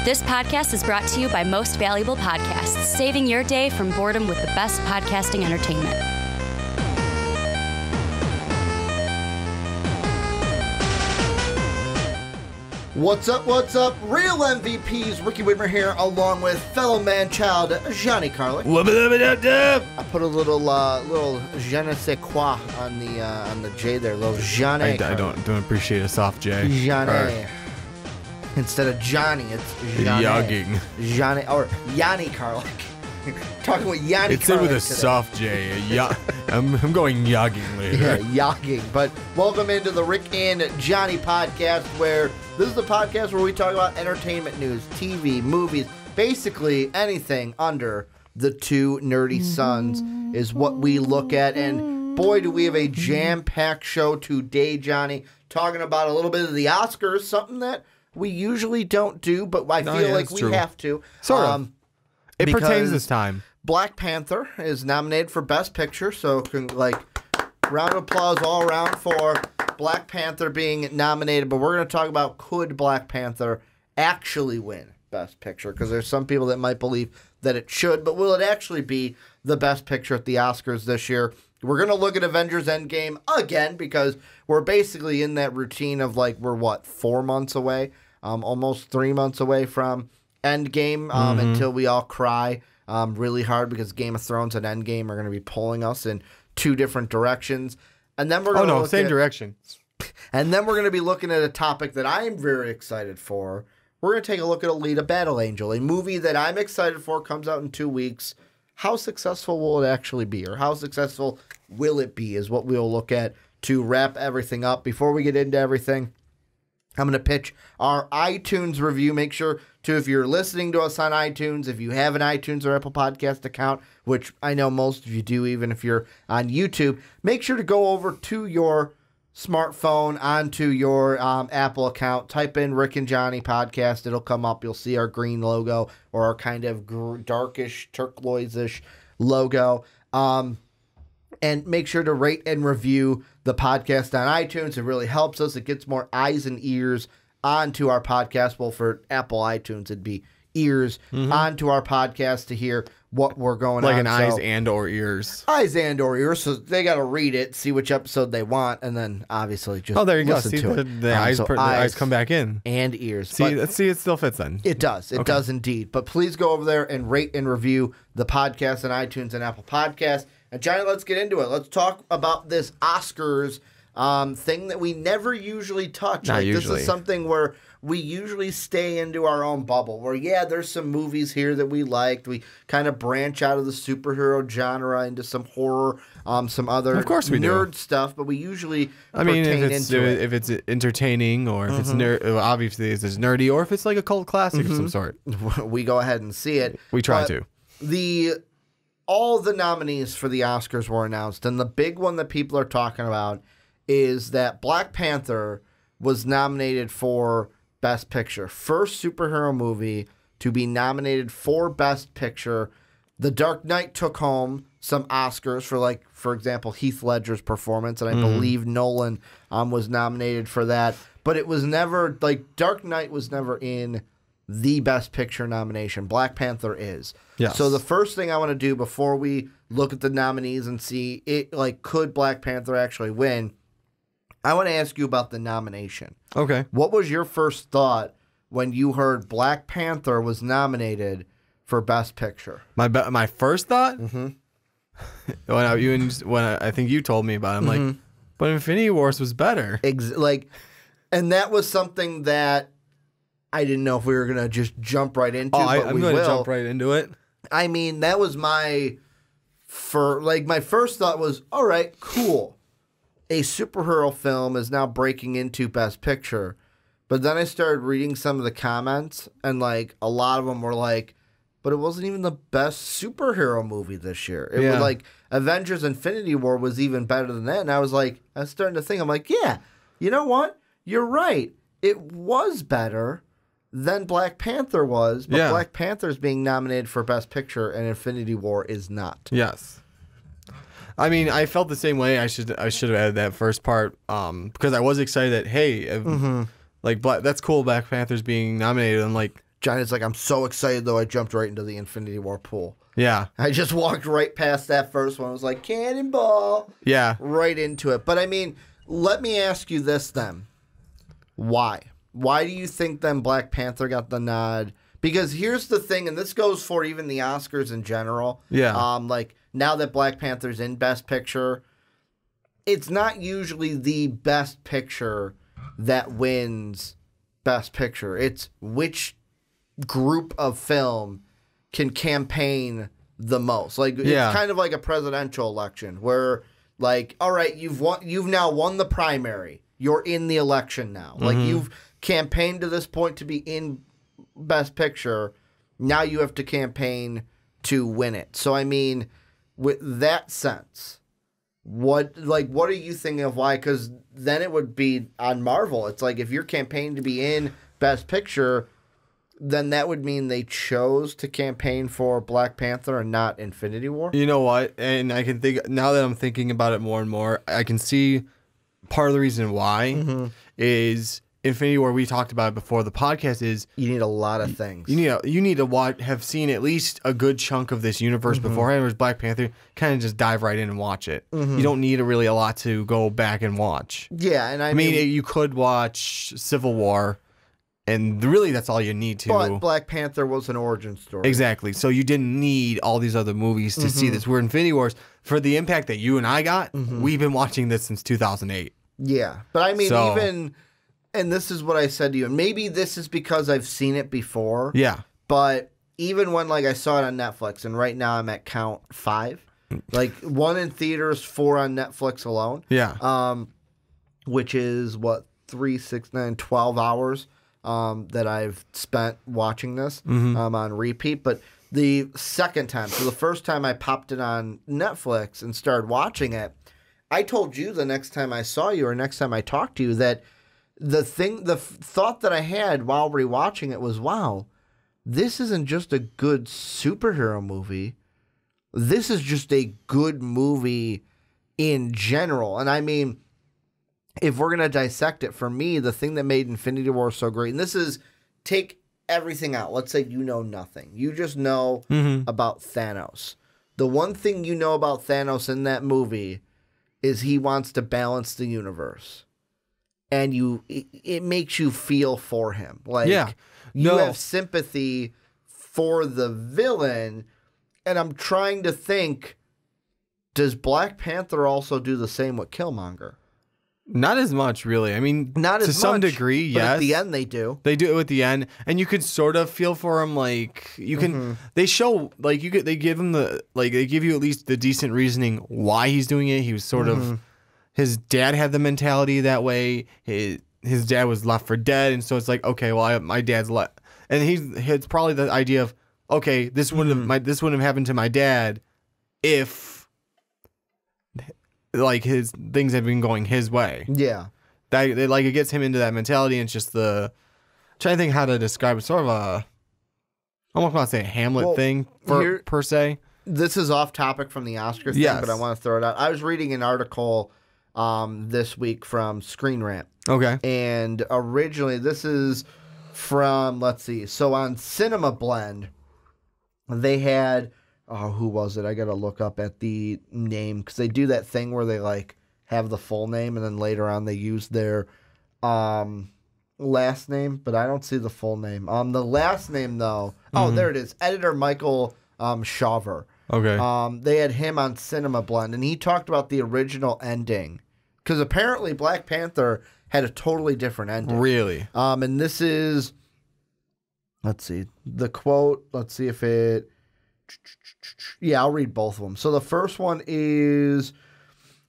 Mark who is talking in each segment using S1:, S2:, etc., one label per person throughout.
S1: This podcast is brought to you by Most Valuable Podcasts, saving your day from boredom with the best podcasting entertainment.
S2: What's up, what's up? Real MVPs, Ricky Widmer here, along with fellow Manchild, Johnny Karlic. I put a little je ne sais quoi on the J there, little Johnny.
S3: I don't appreciate a soft J.
S2: Johnny. Instead of Johnny, it's Johnny.
S3: Yogging.
S2: Johnny, or Yanni Karlic. Talking with Yanni Karlic.
S3: It's in with a
S2: today.
S3: soft J. I'm going yogging later.
S2: Yeah, yogging. But welcome into the Rick and Johnny podcast, where this is the podcast where we talk about entertainment news, TV, movies, basically anything under the two nerdy suns is what we look at. And boy, do we have a jam-packed show today, Johnny, talking about a little bit of the Oscars, something that we usually don't do, but I feel like we have to.
S3: Sort of. It pertains this time.
S2: Black Panther is nominated for Best Picture, so round of applause all around for Black Panther being nominated. But we're going to talk about, could Black Panther actually win Best Picture? Because there's some people that might believe that it should, but will it actually be the Best Picture at the Oscars this year? We're going to look at Avengers Endgame again, because we're basically in that routine of we're 4 months away, almost 3 months away from Endgame, until we all cry really hard, because Game of Thrones and Endgame are going to be pulling us in two different directions. And then we're going to
S3: same direction.
S2: And then we're going to be looking at a topic that I am very excited for. We're going to take a look at Alita Battle Angel, a movie that I'm excited for, comes out in 2 weeks. How successful will it actually be, or how successful will it be, is what we'll look at to wrap everything up. Before we get into everything, I'm going to pitch our iTunes review. Make sure to, if you're listening to us on iTunes, if you have an iTunes or Apple Podcast account, which I know most of you do, even if you're on YouTube, make sure to go over to your smartphone, onto your Apple account, type in Rick and Johnny Podcast. It'll come up. You'll see our green logo, or our kind of darkish, turquoise-ish logo. And make sure to rate and review the podcast on iTunes. It really helps us. It gets more eyes and ears onto our podcast. Well, for Apple iTunes, it'd be ears onto our podcast to hear what we're going on.
S3: Like an eyes and or ears.
S2: Eyes and or ears. So they got to read it, see which episode they want, and then obviously just
S3: there you go.
S2: listen
S3: See,
S2: to
S3: the
S2: it.
S3: eyes come back in.
S2: And ears.
S3: See, it still fits then.
S2: It does. It does indeed. But please go over there and rate and review the podcast on iTunes and Apple Podcasts. And Johnny, let's get into it. Let's talk about this Oscars thing that we never usually touch.
S3: Not usually.
S2: This is something where we usually stay into our own bubble. Where, there's some movies here that we liked. We kind of branch out of the superhero genre into some horror, some other nerd stuff. But we usually
S3: if it's entertaining, or if it's obviously if it's nerdy, or if it's like a cult classic of some sort,
S2: we go ahead and see it.
S3: We try to.
S2: All the nominees for the Oscars were announced, and the big one that people are talking about is that Black Panther was nominated for Best Picture. First superhero movie to be nominated for Best Picture. The Dark Knight took home some Oscars for example, Heath Ledger's performance, and I believe Nolan was nominated for that. But it was never, Dark Knight was never in the Best Picture nomination. Black Panther is.
S3: Yes.
S2: So the first thing I want to do before we look at the nominees and see could Black Panther actually win, I want to ask you about the nomination.
S3: Okay.
S2: What was your first thought when you heard Black Panther was nominated for Best Picture?
S3: My first thought? when I think you told me about it, I'm like, but Infinity Wars was better.
S2: And that was something that I didn't know if we were going to just jump right into, but
S3: I'm going to jump right into it.
S2: I mean, that was my first thought was, all right, cool. A superhero film is now breaking into Best Picture. But then I started reading some of the comments, and a lot of them were like, but it wasn't even the best superhero movie this year. It was Avengers Infinity War was even better than that. And I was starting to think, I'm like, yeah, you know what? You're right. It was better than Black Panther was, but Black Panther is being nominated for Best Picture, and Infinity War is not.
S3: Yes. I mean, I felt the same way. I should have added that first part because I was excited that, hey, that's cool, Black Panther's being nominated. And
S2: Johnny's like, I'm so excited, though, I jumped right into the Infinity War pool.
S3: Yeah.
S2: I just walked right past that first one. I was like, cannonball.
S3: Yeah.
S2: Right into it. But, I mean, let me ask you this then. Why? Why do you think then Black Panther got the nod? Because here's the thing, and this goes for even the Oscars in general.
S3: Yeah.
S2: Like, now that Black Panther's in Best Picture, it's not usually the Best Picture that wins Best Picture. It's which group of film can campaign the most. Like, it's kind of like a presidential election where, like, all right, you've now won the primary. You're in the election now. Like, you've campaigned to this point to be in Best Picture. Now you have to campaign to win it. So, I mean, with that sense, what are you thinking of why? Because then it would be on Marvel. It's like if you're campaigning to be in Best Picture, then that would mean they chose to campaign for Black Panther and not Infinity War.
S3: You know what? And I can think, now that I'm thinking about it more and more, I can see part of the reason why is Infinity War. We talked about it before the podcast. Is
S2: you need a lot of things.
S3: You need to have seen at least a good chunk of this universe beforehand. Whereas Black Panther, kind of just dive right in and watch it. You don't need really a lot to go back and watch.
S2: Yeah, and I
S3: mean, you could watch Civil War. And really, that's all you need to.
S2: But Black Panther was an origin story.
S3: Exactly. So you didn't need all these other movies to see this. We're Infinity Wars. For the impact that you and I got, we've been watching this since 2008.
S2: Yeah. But I mean, even, and this is what I said to you, and maybe this is because I've seen it before.
S3: Yeah.
S2: But even when, like, I saw it on Netflix, and right now I'm at count 5. Like, 1 in theaters, 4 on Netflix alone.
S3: Yeah.
S2: Which is, what, 3, 6, 9, 12 hours. That I've spent watching this on repeat. But the second time, so the first time I popped it on Netflix and started watching it, I told you the next time I saw you or next time I talked to you that the thought that I had while rewatching it was, wow, this isn't just a good superhero movie. This is just a good movie in general. And I mean, if we're going to dissect it, for me, the thing that made Infinity War so great, and this is, take everything out. Let's say you know nothing. You just know about Thanos. The one thing you know about Thanos in that movie is he wants to balance the universe. And it makes you feel for him. Like, you have sympathy for the villain, and I'm trying to think, does Black Panther also do the same with Killmonger?
S3: Not as much, really. I mean,
S2: not
S3: to some degree, yes.
S2: But at the end, they do.
S3: They do it at the end, and you could sort of feel for him. Like you can, they show like you could. They give him they give you at least the decent reasoning why he's doing it. He was sort of, his dad had the mentality that way. His dad was left for dead, and so it's like, okay, well, my dad's left, and it's probably the idea of, okay, this wouldn't have happened to my dad if, like, his things had been going his way. Yeah. It gets him into that mentality, and it's just I'm trying to think how to describe it. Sort of I almost want to say a Hamlet thing per se.
S2: This is off topic from the Oscar thing, but I want to throw it out. I was reading an article this week from Screen Rant.
S3: Okay.
S2: And originally, this is from, let's see, so on Cinema Blend, they had... Oh, who was it? I got to look up at the name because they do that thing where they like have the full name and then later on they use their last name, but I don't see the full name. The last name though, there it is. Editor Michael Shaver.
S3: Okay.
S2: They had him on Cinema Blend and he talked about the original ending because apparently Black Panther had a totally different ending.
S3: Really?
S2: And this is, let's see, the quote. Let's see if it. Yeah, I'll read both of them. So the first one is,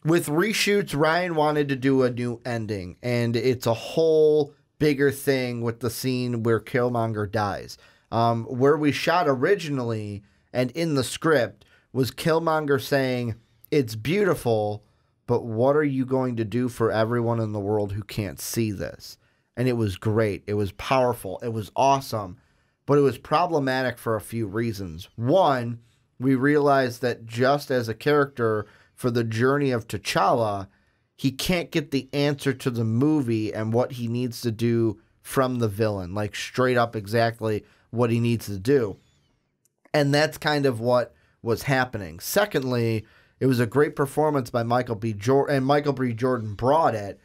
S2: with reshoots, Ryan wanted to do a new ending, and it's a whole bigger thing with the scene where Killmonger dies. Where we shot originally and in the script was Killmonger saying, "It's beautiful, but what are you going to do for everyone in the world who can't see this?" And it was great. It was powerful. It was awesome. But it was problematic for a few reasons. One, we realized that just as a character for the journey of T'Challa, he can't get the answer to the movie and what he needs to do from the villain. Like straight up exactly what he needs to do. And that's kind of what was happening. Secondly, it was a great performance by Michael B. Jordan, and Michael B. Jordan brought it,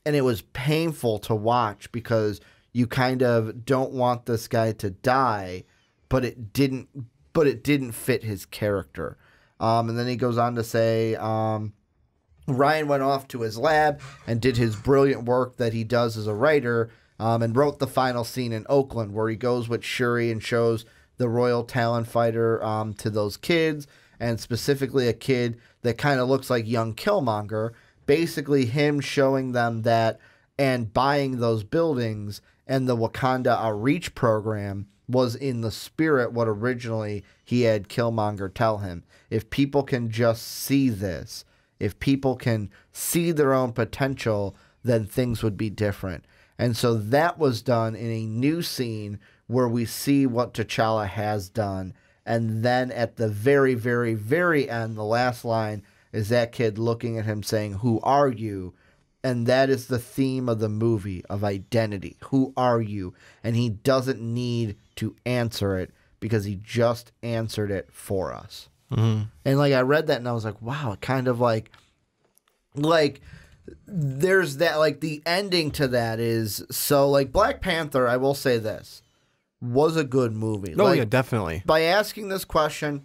S2: and it was painful to watch because you kind of don't want this guy to die, but it didn't fit his character. And then he goes on to say, Ryan went off to his lab and did his brilliant work that he does as a writer, and wrote the final scene in Oakland where he goes with Shuri and shows the Royal Talon Fighter to those kids, and specifically a kid that kind of looks like young Killmonger. Basically him showing them that and buying those buildings and the Wakanda Outreach program was in the spirit what originally he had Killmonger tell him. If people can just see this, if people can see their own potential, then things would be different. And so that was done in a new scene where we see what T'Challa has done. And then at the very, very, very end, the last line is that kid looking at him saying, "Who are you?" And that is the theme of the movie, of identity. Who are you? And he doesn't need to answer it because he just answered it for us. Mm-hmm. And like I read that and I was like, wow, it kind of like there's that, like the ending to that is so like Black Panther, I will say this, was a good movie.
S3: Oh,
S2: like,
S3: yeah, definitely. By
S2: asking this question,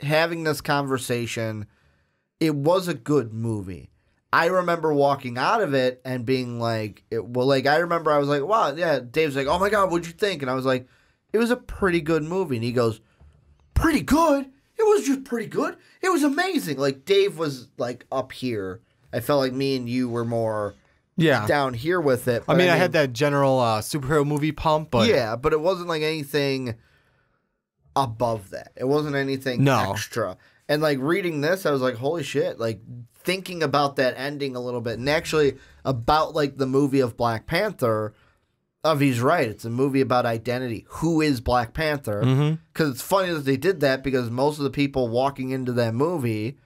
S2: having this conversation, it was a good movie. I remember walking out of it and being like, I remember I was like, wow, yeah. Dave's like, oh my God, what'd you think? And I was like, it was a pretty good movie. And he goes, pretty good? It was just pretty good. It was amazing. Like Dave was like up here. I felt like me and you were more down here with it.
S3: I mean, I had that general superhero movie pump, but
S2: yeah, but it wasn't like anything above that. It wasn't anything extra. And like reading this, I was like, holy shit, like thinking about that ending a little bit, and actually about like the movie of Black Panther, he's right. It's a movie about identity. Who is Black Panther? Because it's funny that they did that because most of the people walking into that movie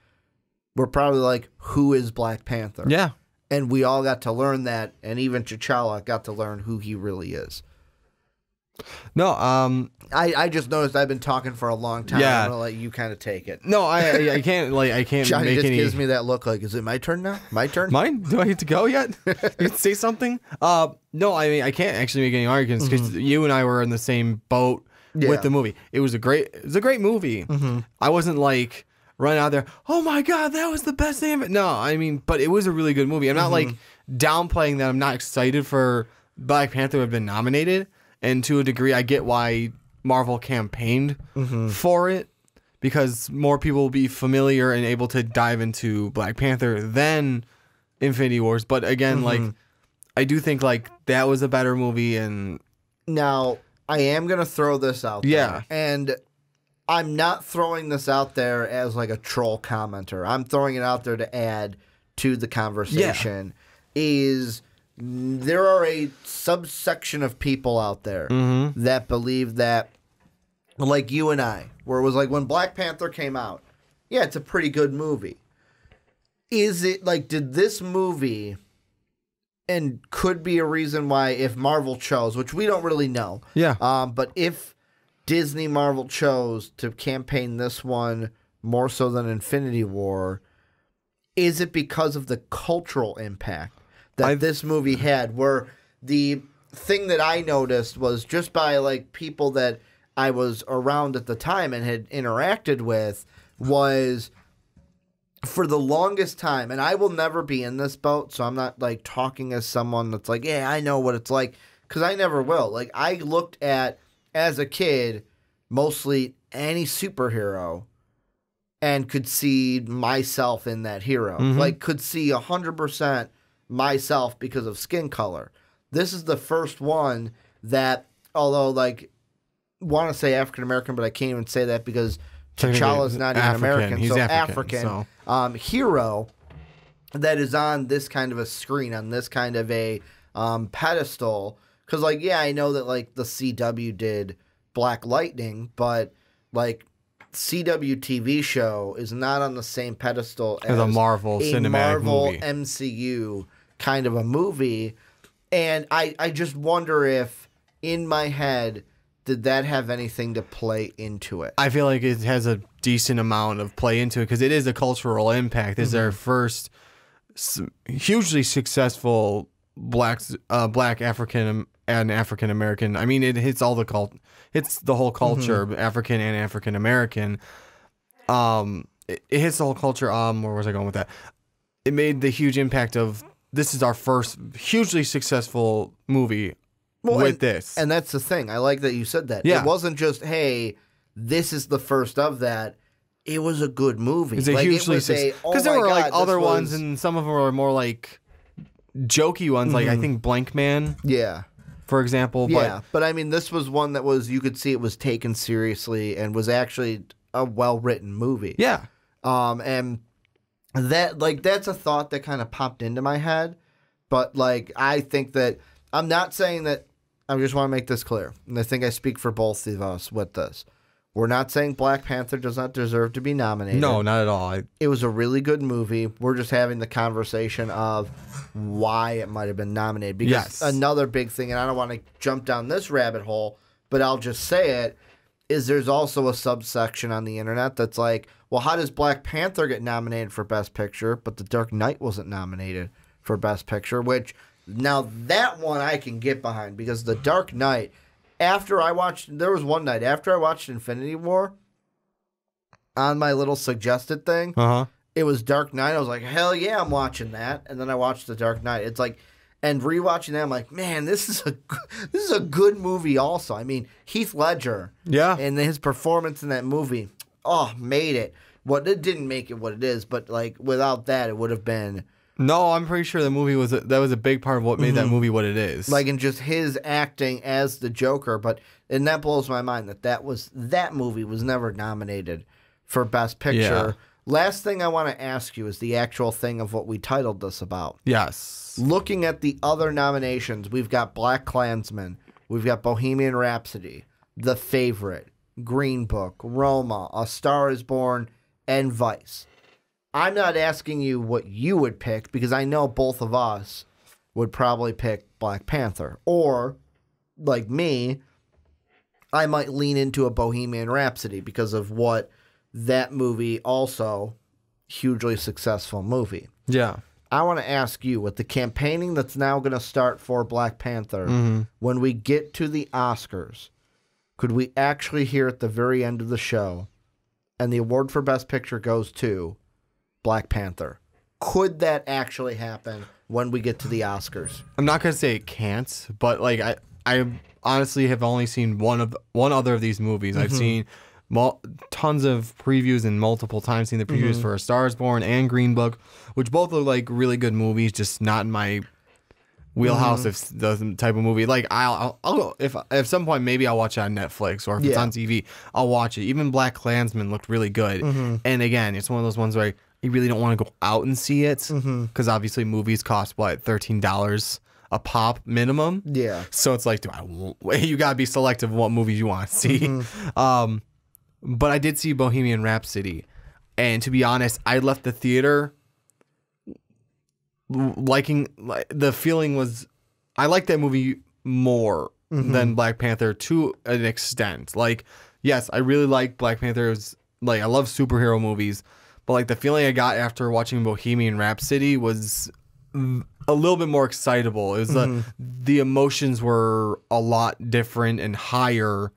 S2: were probably like, who is Black Panther?
S3: Yeah.
S2: And we all got to learn that, and even T'Challa got to learn who he really is.
S3: No,
S2: I just noticed I've been talking for a long time.
S3: Yeah.
S2: I'm gonna let you kind of take it.
S3: No, I can't
S2: Johnny
S3: make
S2: just
S3: any.
S2: gives me that look like, is it my turn now? My turn?
S3: Mine? Do I get to go yet? You get to say something? No, I mean I can't actually make any arguments because you and I were in the same boat with the movie. It was a great movie. I wasn't like running out there, oh my God, that was the best thing of it. No, I mean, but it was a really good movie. I'm not like downplaying that I'm not excited for Black Panther to have been nominated. And to a degree, I get why Marvel campaigned for it, because more people will be familiar and able to dive into Black Panther than Infinity Wars. But again, like, I do think like that was a better movie. And
S2: now I am gonna throw this out there, and I'm not throwing this out there as like a troll commenter. I'm throwing it out there to add to the conversation. There are a subsection of people out there that believe that, like you and I, where it was like when Black Panther came out, yeah, it's a pretty good movie. Is it like, did this movie, and could be a reason why if Marvel chose, which we don't really know, but if Disney Marvel chose to campaign this one more so than Infinity War, is it because of the cultural impact that this movie had? Where the thing that I noticed was just by like people that I was around at the time and had interacted with was for the longest time, and I will never be in this boat, so I'm not like talking as someone that's like, yeah, I know what it's like, because I never will. Like I looked at, as a kid, mostly any superhero and could see myself in that hero. Like could see 100% myself because of skin color. This is the first one that, although like want to say African American, but I can't even say that because T'Challa's not even American.
S3: He's
S2: so
S3: African.
S2: Hero that is on this kind of a screen, on this kind of a pedestal. Because like, yeah, I know that like the CW did Black Lightning, but like CW TV show is not on the same pedestal as
S3: a Marvel cinematic movie.
S2: MCU kind of a movie. And I just wonder if in my head did that have anything to play into it?
S3: I feel like it has a decent amount of play into it because it is a cultural impact. This is their first hugely successful black African and African American. I mean, it hits all the hits the whole culture, African and African American. It hits the whole culture. Where was I going with that? It made the huge impact of this is our first hugely successful movie. This.
S2: And that's the thing. I like that you said that.
S3: Yeah.
S2: It wasn't just, hey, this is the first of that. It was a good movie.
S3: It's a hugely successful. Because there were like other ones, and some of them were more like jokey ones, like I think Blank Man.
S2: Yeah.
S3: For example.
S2: Yeah. But I mean, this was one that was, you could see it was taken seriously and was actually a well-written movie.
S3: Yeah.
S2: And that, like, that's a thought that kind of popped into my head. But, like, I think that, I'm not saying that, I just want to make this clear, and I think I speak for both of us with this. We're not saying Black Panther does not deserve to be nominated.
S3: No, not at all.
S2: It was a really good movie. We're just having the conversation of why it might have been nominated. Because another big thing, and I don't want to jump down this rabbit hole, but I'll just say it, is there's also a subsection on the internet that's like, well, how does Black Panther get nominated for Best Picture, but The Dark Knight wasn't nominated for Best Picture, which... Now, that one I can get behind because The Dark Knight, there was one night after I watched Infinity War, on my little suggested thing, it was Dark Knight. I was like, hell yeah, I'm watching that. And then I watched The Dark Knight. It's like, and rewatching that, I'm like, man, this is a good movie also. I mean, Heath Ledger.
S3: Yeah.
S2: And his performance in that movie, made it. It didn't make it what it is, but like without that, it would have been...
S3: No, I'm pretty sure the movie was a big part of what made that movie what it is.
S2: Like in just his acting as the Joker, and that blows my mind that movie was never nominated for Best Picture.
S3: Yeah.
S2: Last thing I want to ask you is the actual thing of what we titled this about.
S3: Yes.
S2: Looking at the other nominations, we've got Black Klansman, we've got Bohemian Rhapsody, The Favorite, Green Book, Roma, A Star Is Born, and Vice. I'm not asking you what you would pick because I know both of us would probably pick Black Panther. Or, like me, I might lean into a Bohemian Rhapsody because of what that movie also, hugely successful movie.
S3: Yeah.
S2: I want to ask you, with the campaigning that's now going to start for Black Panther, when we get to the Oscars, could we actually hear at the very end of the show, and the award for Best Picture goes to Black Panther? Could that actually happen when we get to the Oscars?
S3: I'm not gonna say it can't, but like I honestly have only seen one other of these movies. I've seen tons of previews and multiple times seen the previews for A Star Is Born and Green Book, which both look like really good movies, just not in my wheelhouse of the type of movie. Like I'll if at some point maybe I'll watch it on Netflix, or if it's on TV, I'll watch it. Even Black Klansman looked really good, and again, it's one of those ones where you really don't want to go out and see it because obviously movies cost $13 a pop minimum. Yeah. So it's like, you gotta be selective of what movies you want to see. But I did see Bohemian Rhapsody, and to be honest, I left the theater liking. The feeling was, I liked that movie more than Black Panther to an extent. Like, yes, I really like Black Panther. It was, like, I love superhero movies. But like the feeling I got after watching Bohemian Rhapsody was a little bit more excitable. It was the emotions were a lot different and higher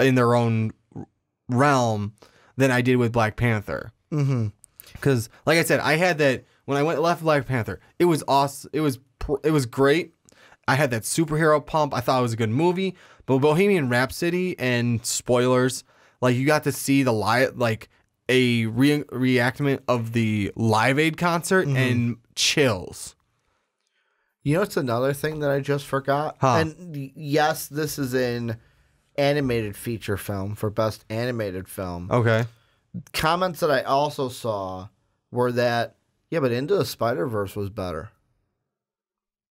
S3: in their own realm than I did with Black Panther. Because like I said, I had that when I left Black Panther. It was awesome. It was great. I had that superhero pump. I thought it was a good movie. But Bohemian Rhapsody, and spoilers, like you got to see a reenactment of the Live Aid concert and chills.
S2: You know, it's another thing that I just forgot. And yes, this is an animated feature film for Best Animated Film. Okay. Comments that I also saw were that, but Into the Spider-Verse was better.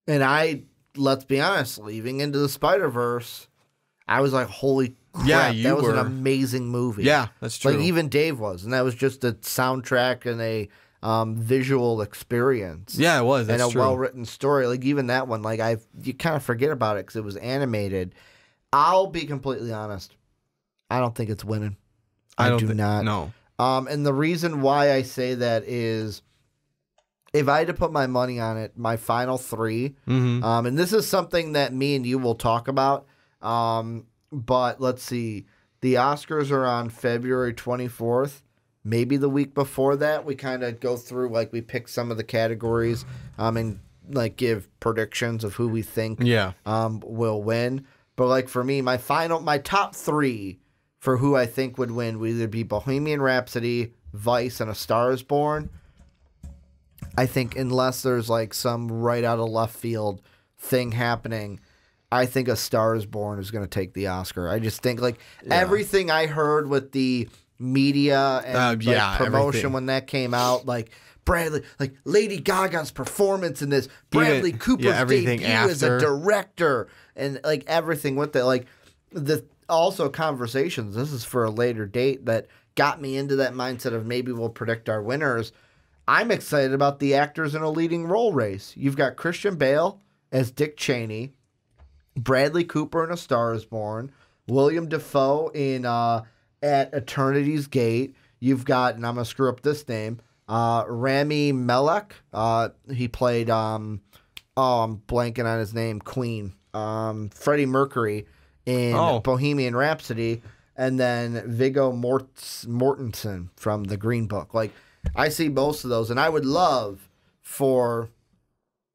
S2: And let's be honest, leaving Into the Spider-Verse, I was like, holy crap, that was an amazing movie. Yeah, that's true. Like, even Dave was, and that was just a soundtrack and a visual experience.
S3: Yeah, it was. That's
S2: true. And a well-written story. Like, even that one, like, you kind of forget about it because it was animated. I'll be completely honest. I don't think it's winning. I do not.
S3: No.
S2: And the reason why I say that is, if I had to put my money on it, my final three, and this is something that me and you will talk about, but let's see. The Oscars are on February 24th. Maybe the week before that, we kind of go through, like, we pick some of the categories and, like, give predictions of who we think will win. But, like, for me, my top three for who I think would win would either be Bohemian Rhapsody, Vice, and A Star Is Born. I think unless there's, like, some right out of left field thing happening, I think A Star Is Born is going to take the Oscar. I just think, like, everything I heard with the media and promotion everything. When that came out, like, Bradley, like, Lady Gaga's performance in this, Bradley Cooper's debut as a director, and, like, everything with it. Like, also conversations, this is for a later date, that got me into that mindset of maybe we'll predict our winners. I'm excited about the actors in a leading role race. You've got Christian Bale as Dick Cheney, Bradley Cooper in A Star Is Born, William Dafoe in At Eternity's Gate. You've got, and I'm going to screw up this name, Rami Malek. He played, I'm blanking on his name, Queen. Freddie Mercury in Bohemian Rhapsody. And then Viggo Mortensen from The Green Book. Like, I see most of those, and I would love for,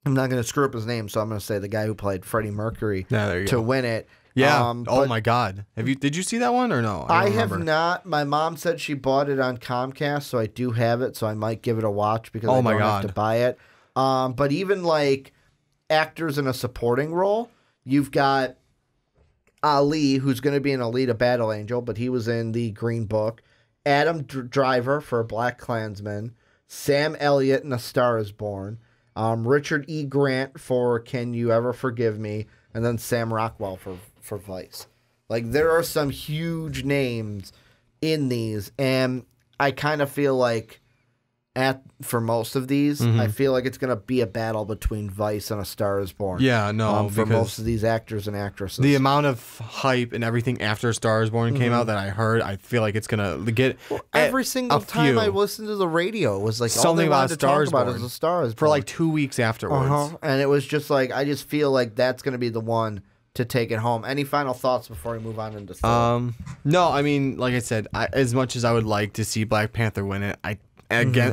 S2: I'm not going to screw up his name, so I'm going to say the guy who played Freddie Mercury to win it.
S3: Yeah. Oh my God. Did you see that one or no?
S2: I have not. My mom said she bought it on Comcast, so I do have it. So I might give it a watch because I don't have to buy it. But even like actors in a supporting role, you've got Ali, who's going to be an Alita Battle Angel, but he was in The Green Book. Adam Driver for Black Klansman. Sam Elliott in A Star Is Born. Richard E. Grant for Can You Ever Forgive Me? And then Sam Rockwell for Vice. Like, there are some huge names in these, and I kind of feel like for most of these, I feel like it's going to be a battle between Vice and A Star Is Born.
S3: Yeah, no,
S2: for most of these actors and actresses.
S3: The amount of hype and everything after A Star Is Born came out that I heard, I feel like it's going to get
S2: every single time I listened to the radio, it was like
S3: something about A Star Is Born.
S2: A Star Is Born
S3: for like 2 weeks afterwards.
S2: And it was just like, I just feel like that's going to be the one to take it home. Any final thoughts before we move on into Thor?
S3: No, I mean, like I said, as much as I would like to see Black Panther win it,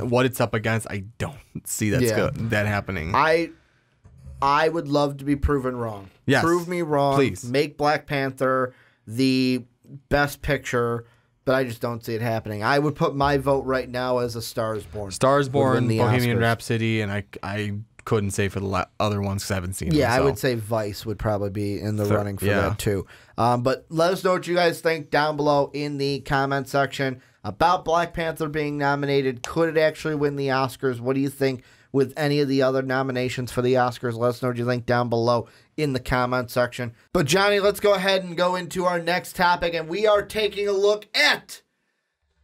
S3: what it's up against, I don't see that happening.
S2: I would love to be proven wrong.
S3: Yes.
S2: Prove me wrong.
S3: Please.
S2: Make Black Panther the best picture, but I just don't see it happening. I would put my vote right now as A Star Is Born.
S3: Star Is Born, Bohemian Rhapsody, and I couldn't say for the other ones because I haven't seen them.
S2: Yeah, I would say Vice would probably be in the running for that too. But let us know what you guys think down below in the comment section about Black Panther being nominated. Could it actually win the Oscars? What do you think with any of the other nominations for the Oscars? Let us know what you think down below in the comment section. But Johnny, let's go ahead and go into our next topic, and we are taking a look at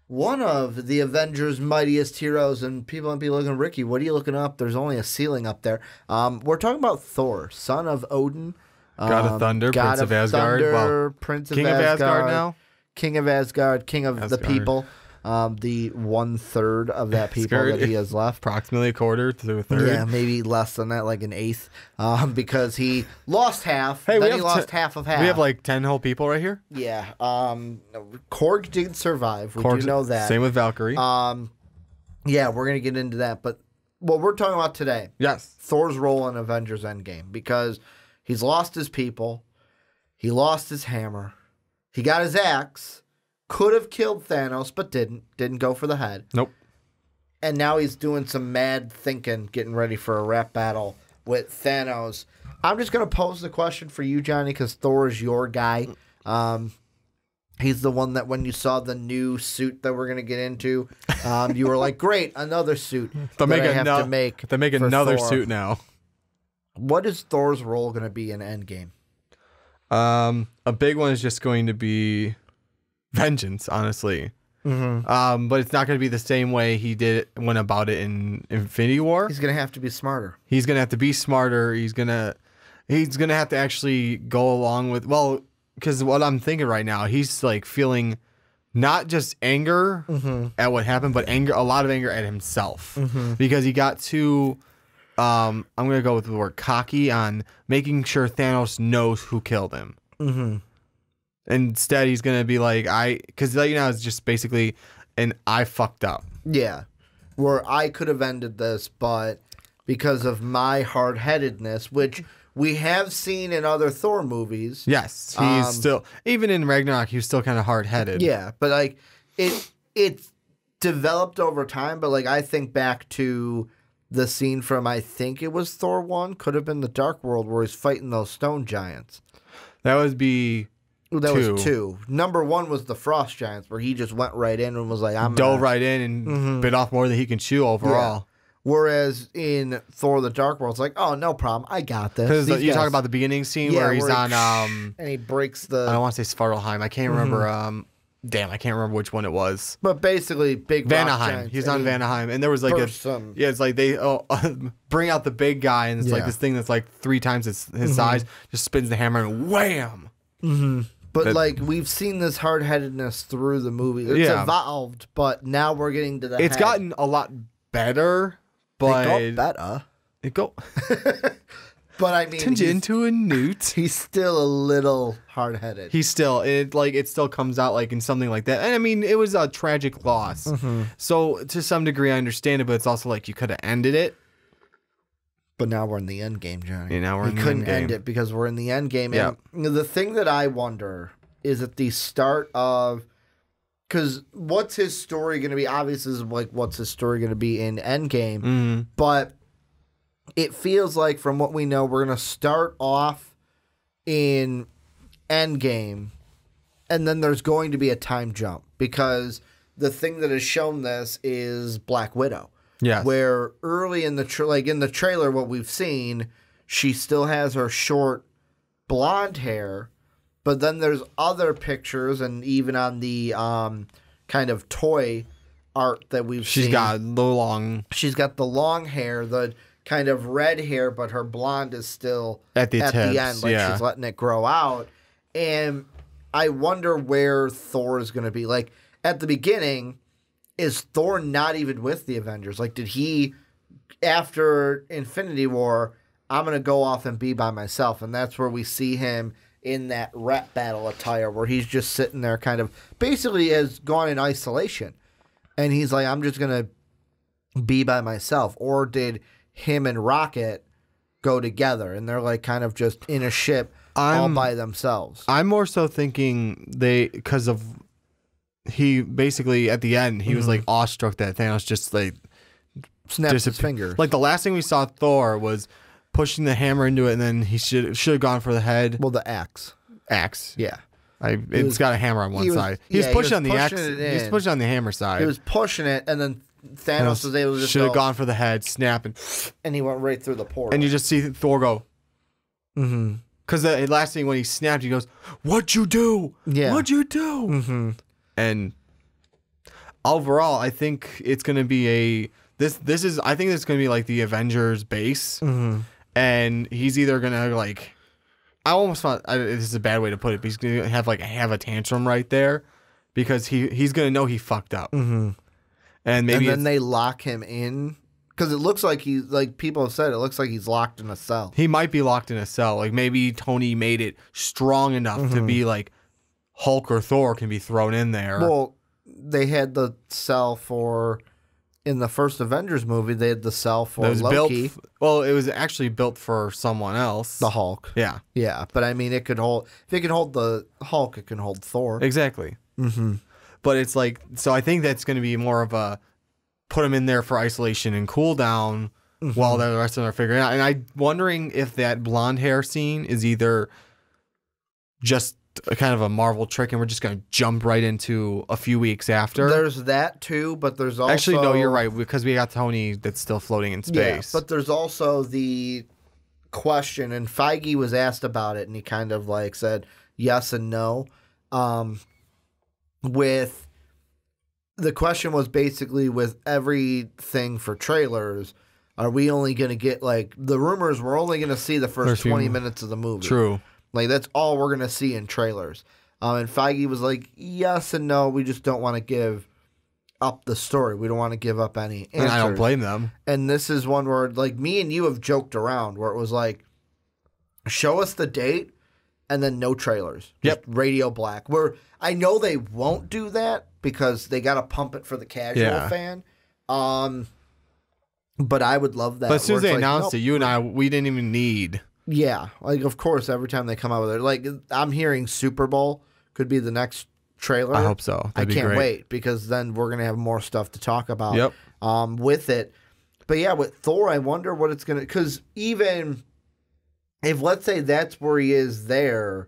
S2: one of the Avengers' mightiest heroes, and people might be looking, Ricky, what are you looking up? There's only a ceiling up there. We're talking about Thor, son of Odin.
S3: God of Thunder, Prince of Asgard.
S2: Prince of
S3: King of Asgard now?
S2: King of Asgard, King of the people. The 1/3 of that people that he has left.
S3: Approximately a quarter to a third.
S2: Yeah, maybe less than that, like an eighth. Because he lost half. Hey, then he lost half of half.
S3: We have like 10 whole people right here?
S2: Yeah. Korg did survive. We do know that.
S3: Same with Valkyrie.
S2: Yeah, we're going to get into that. But what we're talking about today,
S3: yes,
S2: Thor's role in Avengers Endgame. Because he's lost his people. He lost his hammer. He got his axe. Could have killed Thanos, but didn't. Didn't go for the head.
S3: Nope.
S2: And now he's doing some mad thinking, getting ready for a rap battle with Thanos. I'm just going to pose the question for you, Johnny, because Thor is your guy. He's the one that when you saw the new suit that we're going to get into, you were like, great, another suit
S3: They make another
S2: Thor.
S3: suit now.
S2: What is Thor's role going to be in Endgame?
S3: A big one is just going to be vengeance, honestly. But it's not going to be the same way he went about it in Infinity War.
S2: He's going to have to be smarter.
S3: He's going to have to be smarter. He's going to have to actually go along with, well, because what I'm thinking right now, he's like feeling not just anger at what happened, but a lot of anger at himself because he got too. I'm gonna go with the word cocky on making sure Thanos knows who killed him. Instead, he's gonna be like, because it's just basically I fucked up.
S2: Yeah, where I could have ended this, but because of my hard-headedness, which we have seen in other Thor movies.
S3: Yes, he's still, even in Ragnarok, he was still kind of hard-headed.
S2: Yeah, but like it developed over time. But like I think back to the scene from, I think it was Thor 1, could have been the Dark World, where he's fighting those stone giants.
S3: That would be.
S2: That was 2. Number 1 was the Frost Giants, where he just went right in and was like,
S3: dove right in and bit off more than he can chew overall.
S2: Yeah. Whereas in Thor the Dark World, it's like, oh, no problem, I got this.
S3: Because you talk about the beginning scene where he's on...
S2: and he breaks the...
S3: I don't want to say Svartalheim. I can't remember... I can't remember which one it was.
S2: But basically, big
S3: Vanaheim. He's on Vanaheim. And there was like it's like they bring out the big guy, and it's like this thing that's like 3 times his size, just spins the hammer and wham!
S2: But like we've seen this hard-headedness through the movie. It's evolved, but now we're getting to the
S3: It's gotten a lot better, but
S2: it got better.
S3: It go
S2: But I mean,
S3: turns you into a newt.
S2: He's still a little hard-headed.
S3: He's still it still comes out like in something like that. And I mean, it was a tragic loss. So to some degree I understand it, but it's also like you could have ended it.
S2: But now we're in the end game, Johnny.
S3: Yeah, now we're in the end
S2: couldn't
S3: game.
S2: end it because we're in the end game.
S3: Yeah.
S2: And the thing that I wonder is at the start of, because what's his story going to be? Obviously, is like what's his story going to be in Endgame. But it feels like from what we know, we're going to start off in Endgame, and then there's going to be a time jump because the thing that has shown this is Black Widow.
S3: Yes.
S2: Where early in the in the trailer, what we've seen, she still has her short blonde hair, but then there's other pictures, and even on the kind of toy art that we've seen,
S3: she's got
S2: the long hair, the kind of red hair, but her blonde is still
S3: at the
S2: end, like she's letting it grow out. And I wonder where Thor is going to be. Like at the beginning, is Thor not even with the Avengers? Like, did he, after Infinity War, I'm going to go off and be by myself? And that's where we see him in that rap battle attire where he's just sitting there kind of basically has gone in isolation. And he's like, I'm just going to be by myself. Or did him and Rocket go together and they're like kind of just in a ship all by themselves?
S3: I'm more so thinking because of... He basically, at the end, he was like awestruck that Thanos just like
S2: snapped his finger.
S3: Like the last thing we saw Thor was pushing the hammer into it, and then he should have gone for the head.
S2: Well, the axe.
S3: Yeah. It's got a hammer on one side. He was pushing on the axe. He was pushing on the hammer side.
S2: He was pushing it, and then Thanos was able to just
S3: should have gone for the head, snap,
S2: and he went right through the portal.
S3: And you just see Thor go. Because the last thing when he snapped, he goes, "What'd you do?
S2: Yeah.
S3: What'd you do?" And overall, I think it's going to be I think it's going to be like the Avengers base. And he's either going to like, I almost thought, this is a bad way to put it, but he's going to have a tantrum right there because he's going to know he fucked up. And then
S2: they lock him in because it looks like people have said, it looks like he's locked in a cell.
S3: He might be locked in a cell. Like maybe Tony made it strong enough to be like, Hulk or Thor can be thrown in there.
S2: Well, they had the cell in the first Avengers movie, they had the cell for Loki.
S3: It was actually built for someone else.
S2: The Hulk.
S3: Yeah.
S2: Yeah, but I mean, if it can hold the Hulk, it can hold Thor.
S3: Exactly. But it's like, so I think that's going to be more of a put him in there for isolation and cool down while the rest of them are figuring it out. And I'm wondering if that blonde hair scene is either just a kind of a Marvel trick, and we're just going to jump right into a few weeks after.
S2: There's that too, but there's also...
S3: Actually, no, you're right, because we got Tony that's still floating in space.
S2: Yeah, but there's also the question, and Feige was asked about it, and he kind of like said yes and no. With the question was basically with everything for trailers, are we only going to get like the rumors? We're only going to see the first 20 minutes of the movie.
S3: True.
S2: Like, that's all we're going to see in trailers. And Feige was like, yes and no, we just don't want to give up the story. We don't want to give up any answers.
S3: And I don't blame them.
S2: And this is one where, like, me and you have joked around where it was like, show us the date and then no trailers.
S3: Yep.
S2: Just radio black. Where I know they won't do that because they got to pump it for the casual fan. But I would love that.
S3: But as soon as they announced
S2: nope.
S3: it, you and I, we didn't even need.
S2: Yeah. Like, of course, every time they come out with it. Like, I'm hearing Super Bowl could be the next trailer.
S3: I hope so.
S2: I can't wait because then we're going to have more stuff to talk about with it. But yeah, with Thor, I wonder what it's going to... Because even if, let's say, that's where he is there,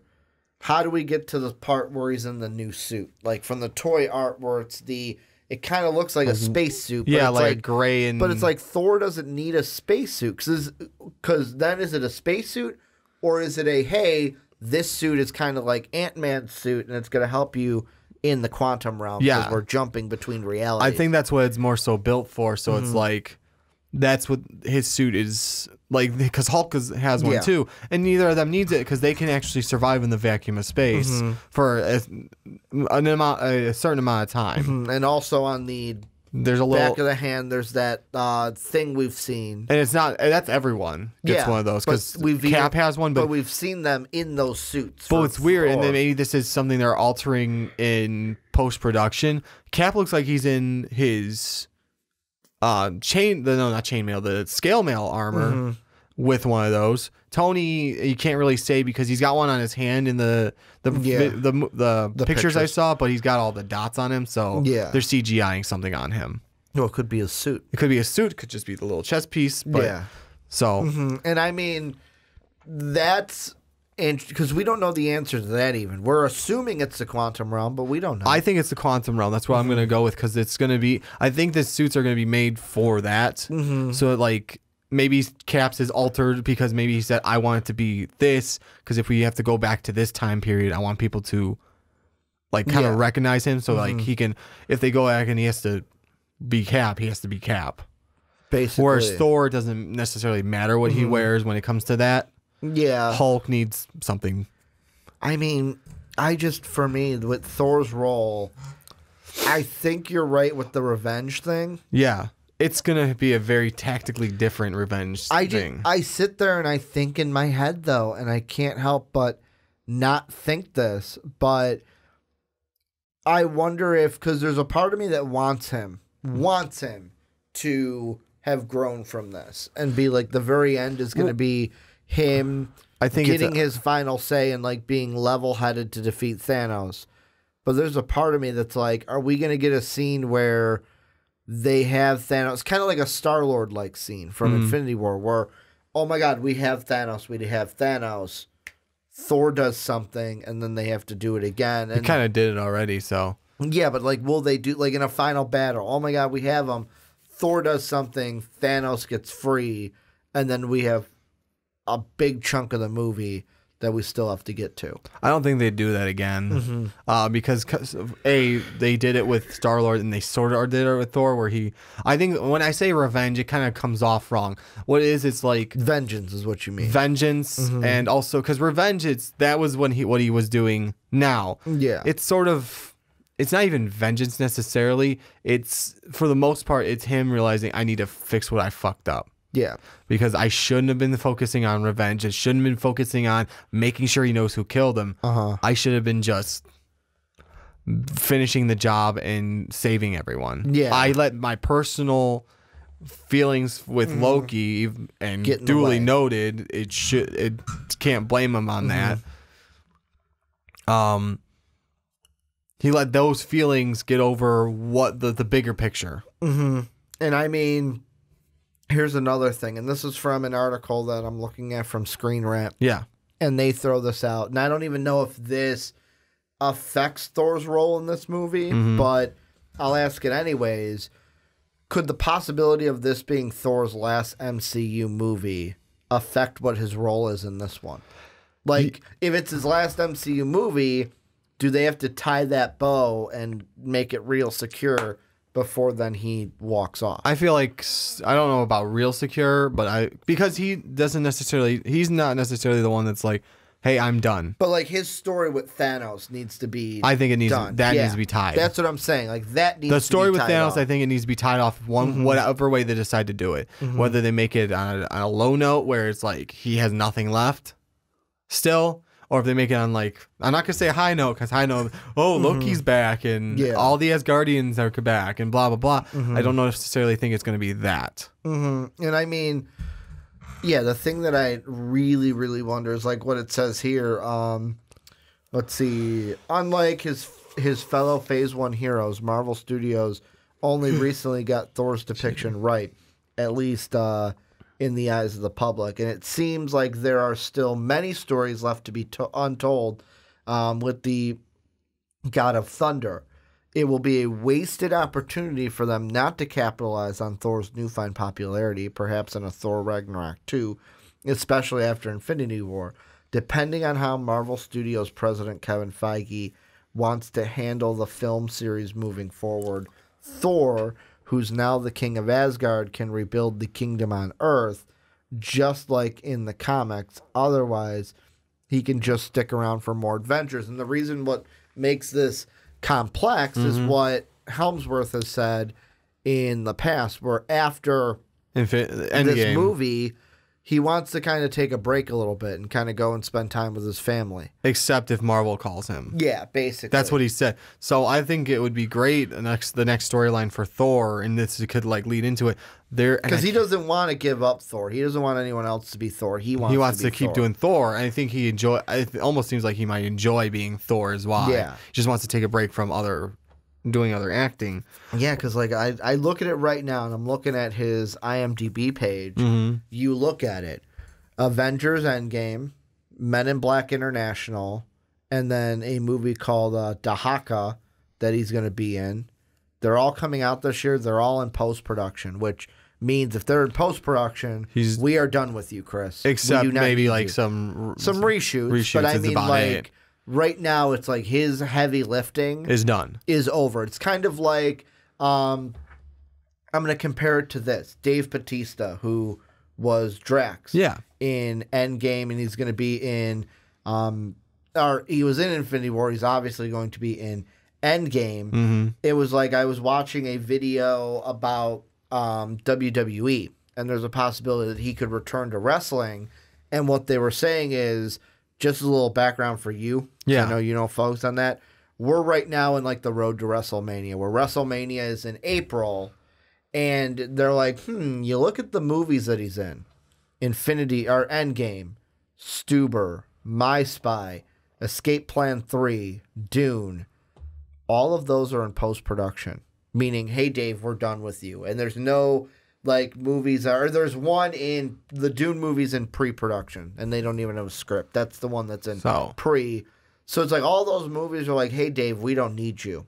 S2: how do we get to the part where he's in the new suit? Like, from the toy art where it's the... It kind of looks like a spacesuit.
S3: Yeah, like gray and...
S2: But it's like Thor doesn't need a spacesuit. Because then is it a spacesuit? Or is it a, hey, this suit is kind of like Ant-Man's suit and it's going to help you in the quantum realm because we're jumping between realities.
S3: I think that's what it's more so built for. So it's like... That's what his suit is like, because Hulk has one too, and neither of them needs it because they can actually survive in the vacuum of space for a certain amount of time.
S2: And also on the
S3: there's a
S2: back of the hand, there's that thing we've seen,
S3: and it's not that's everyone gets one of those because Cap has one,
S2: but we've seen them in those suits.
S3: But it's weird, and then maybe this is something they're altering in post production. Cap looks like he's in his. Not chainmail, the scale mail armor with one of those. Tony, you can't really say because he's got one on his hand in the pictures I saw, but he's got all the dots on him, so they're CGIing something on him.
S2: Well, it could be a suit.
S3: It could be a suit. It could just be the little chest piece. But, so,
S2: and I mean, that's. And because we don't know the answer to that even. We're assuming it's the quantum realm, but we don't know.
S3: I think it's the quantum realm. That's what I'm going to go with because it's going to be... I think the suits are going to be made for that. So, like, maybe Cap's is altered because maybe he said, I want it to be this because if we have to go back to this time period, I want people to, like, kind of recognize him. So, like, he can... If they go back and he has to be Cap, he has to be Cap.
S2: Basically.
S3: Whereas Thor doesn't necessarily matter what he wears when it comes to that.
S2: Yeah.
S3: Hulk needs something.
S2: I mean, for me, with Thor's role, I think you're right with the revenge thing.
S3: Yeah. It's going to be a very tactically different revenge thing.
S2: I sit there and I think in my head, though, and I can't help but not think this, but I wonder if, because there's a part of me that wants him to have grown from this and be like, the very end is going to be him getting his final say and like being level-headed to defeat Thanos. But there's a part of me that's like, are we going to get a scene where they have Thanos, kind of like a Star-Lord like scene from Infinity War where, oh my God, we have Thanos. Thor does something and then they have to do it again. And
S3: he kind of did it already, so.
S2: Yeah, but like, will they do, like in a final battle, oh my God, we have him. Thor does something, Thanos gets free, and then we have a big chunk of the movie that we still have to get to.
S3: I don't think they'd do that again because they did it with Star-Lord and they sort of did it with Thor where I think when I say revenge, it kind of comes off wrong. What it is, it's like...
S2: Vengeance is what you mean.
S3: Vengeance and also... Because revenge, that was what he was doing now.
S2: Yeah.
S3: It's sort of... It's not even vengeance necessarily. It's, for the most part, it's him realizing I need to fix what I fucked up.
S2: Yeah.
S3: Because I shouldn't have been focusing on revenge. I shouldn't have been focusing on making sure he knows who killed him. I should have been just finishing the job and saving everyone.
S2: Yeah.
S3: I let my personal feelings with Loki and duly noted, it can't blame him on that. He let those feelings get over what the bigger picture.
S2: And I mean, here's another thing, and this is from an article that I'm looking at from Screen Rant.
S3: Yeah.
S2: And they throw this out. And I don't even know if this affects Thor's role in this movie, but I'll ask it anyways. Could the possibility of this being Thor's last MCU movie affect what his role is in this one? Like, if it's his last MCU movie, do they have to tie that bow and make it real secure before then he walks off?
S3: I feel like, I don't know about real secure, but because he's not necessarily the one that's like, hey, I'm done.
S2: But like his story with Thanos needs to be.
S3: I think it needs
S2: done.
S3: needs to be tied.
S2: That's what I'm saying. Like that needs.
S3: The story
S2: to be
S3: with
S2: tied
S3: Thanos,
S2: off.
S3: I think it needs to be tied off whatever way they decide to do it. Whether they make it on a low note where it's like he has nothing left, still, or if they make it on like I'm not gonna say a high note because high note, Loki's back and all the Asgardians are back and blah blah blah. I don't necessarily think it's gonna be that.
S2: And I mean. Yeah, the thing that I really, really wonder is like what it says here. Let's see. Unlike his fellow Phase 1 heroes, Marvel Studios only recently got Thor's depiction right, at least in the eyes of the public. And it seems like there are still many stories left to be untold with the God of Thunder. It will be a wasted opportunity for them not to capitalize on Thor's newfound popularity, perhaps in a Thor Ragnarok 2, especially after Infinity War. Depending on how Marvel Studios president Kevin Feige wants to handle the film series moving forward, Thor, who's now the king of Asgard, can rebuild the kingdom on Earth, just like in the comics. Otherwise, he can just stick around for more adventures. And the reason what makes this complex is what Helmsworth has said in the past, where after this movie, he wants to kind of take a break a little bit and kind of go and spend time with his family.
S3: Except if Marvel calls him.
S2: Yeah, basically.
S3: That's what he said. So I think it would be great the next storyline for Thor, and this could like lead into it.
S2: Because he doesn't want to give up Thor. He doesn't want anyone else to be Thor. He wants
S3: to keep doing Thor. And I think it almost seems like he might enjoy being Thor as well.
S2: Yeah.
S3: He just wants to take a break from doing other acting.
S2: Yeah, because like I look at it right now, and I'm looking at his IMDb page. You look at it. Avengers Endgame, Men in Black International, and then a movie called Dahaka that he's going to be in. They're all coming out this year. They're all in post-production, which means if they're in post-production, we are done with you, Chris.
S3: Except maybe like some
S2: reshoots. But I mean, like, right now it's like his heavy lifting is over. It's kind of like, I'm going to compare it to this. Dave Bautista, who was Drax in Endgame, and he's going to be in, or he was in Infinity War. He's obviously going to be in Endgame. It was like I was watching a video about WWE, and there's a possibility that he could return to wrestling. And what they were saying is, just a little background for you. I know you know folks on that. We're right now in like the road to WrestleMania, where WrestleMania is in April, and they're like, you look at the movies that he's in, Infinity or Endgame, Stuber, My Spy, Escape Plan 3, Dune. All of those are in post-production, meaning, hey, Dave, we're done with you. And there's no, like, movies, or there's one in, the Dune movie's in pre-production, and they don't even have a script. That's the one that's in pre. So it's like all those movies are like, hey, Dave, we don't need you.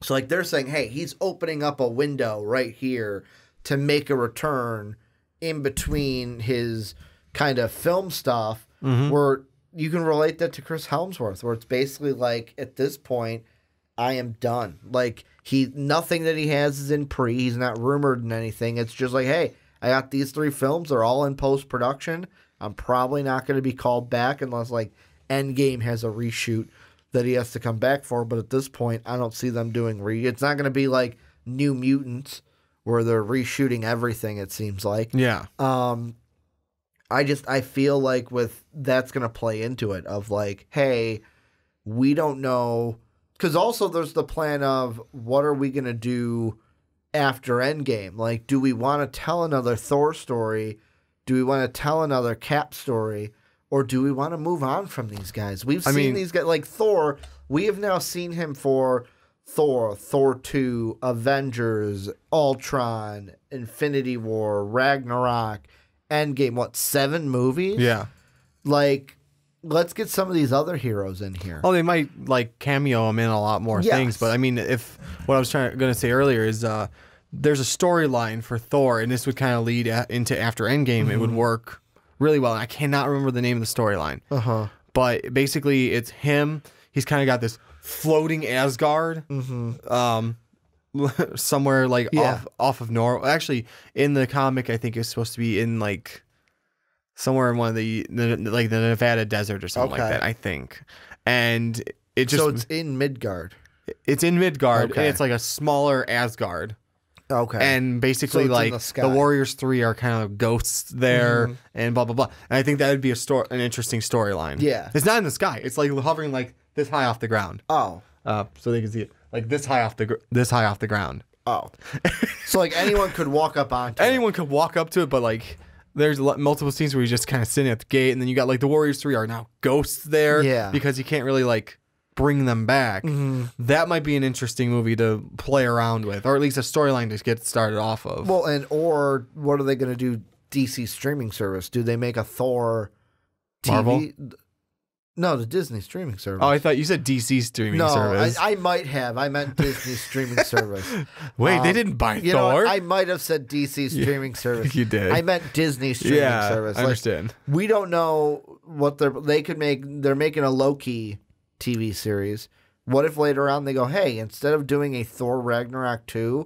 S2: So, like, they're saying, hey, he's opening up a window right here to make a return in between his kind of film stuff, where you can relate that to Chris Helmsworth, where it's basically like, at this point, I am done. Like, nothing that he has is in pre. He's not rumored in anything. It's just like, hey, I got these 3 films. They're all in post-production. I'm probably not going to be called back unless, like, Endgame has a reshoot that he has to come back for. But at this point, I don't see them doing it's not going to be like New Mutants where they're reshooting everything, it seems like.
S3: Yeah.
S2: I feel like that's going to play into it of like, hey, we don't know. Because also there's the plan of what are we going to do after Endgame? Like, do we want to tell another Thor story? Do we want to tell another Cap story? Or do we want to move on from these guys? We've seen these guys, like Thor. We have now seen him for Thor, Thor 2, Avengers, Ultron, Infinity War, Ragnarok, Endgame. 7 movies?
S3: Yeah.
S2: Like, let's get some of these other heroes in here.
S3: Oh, they might like cameo him in a lot more things. But I mean, if what I was going to say earlier is there's a storyline for Thor, and this would kind of lead into after Endgame. It would work really well. And I cannot remember the name of the storyline. But basically, it's him. He's kind of got this floating Asgard somewhere like off of Norway. Actually, in the comic, I think it's supposed to be in like somewhere in one of the like the Nevada desert or something like that, I think. And it just
S2: it's in Midgard.
S3: It's in Midgard,
S2: Okay.
S3: and it's like a smaller Asgard.
S2: Okay.
S3: And basically,
S2: So it's in
S3: like
S2: the sky.
S3: the Warriors 3 are kind of ghosts there, and blah blah blah. And I think that would be an interesting storyline.
S2: Yeah.
S3: It's not in the sky. It's like hovering like this high off the ground.
S2: Oh.
S3: So they can see it like this high off the ground.
S2: Oh. So like anyone could walk up onto
S3: Anyone could walk up to it, but like there's multiple scenes where you're just kind of sitting at the gate, and then you got like the Warriors 3 are now ghosts there.
S2: Yeah.
S3: Because you can't really like bring them back. That might be an interesting movie to play around with, or at least a storyline to get started off of.
S2: Well, or what are they going to do? DC streaming service? Do they make a Thor TV?
S3: Marvel?
S2: No, the Disney streaming service.
S3: Oh, I thought you said DC streaming service.
S2: I might have. I meant Disney streaming service.
S3: Wait, they didn't buy
S2: You know
S3: Thor?
S2: what? I might have said DC streaming service.
S3: You did.
S2: I meant Disney streaming service.
S3: I understand.
S2: We don't know what they could make. They're making a Loki TV series. What if later on they go, hey, instead of doing a Thor Ragnarok 2,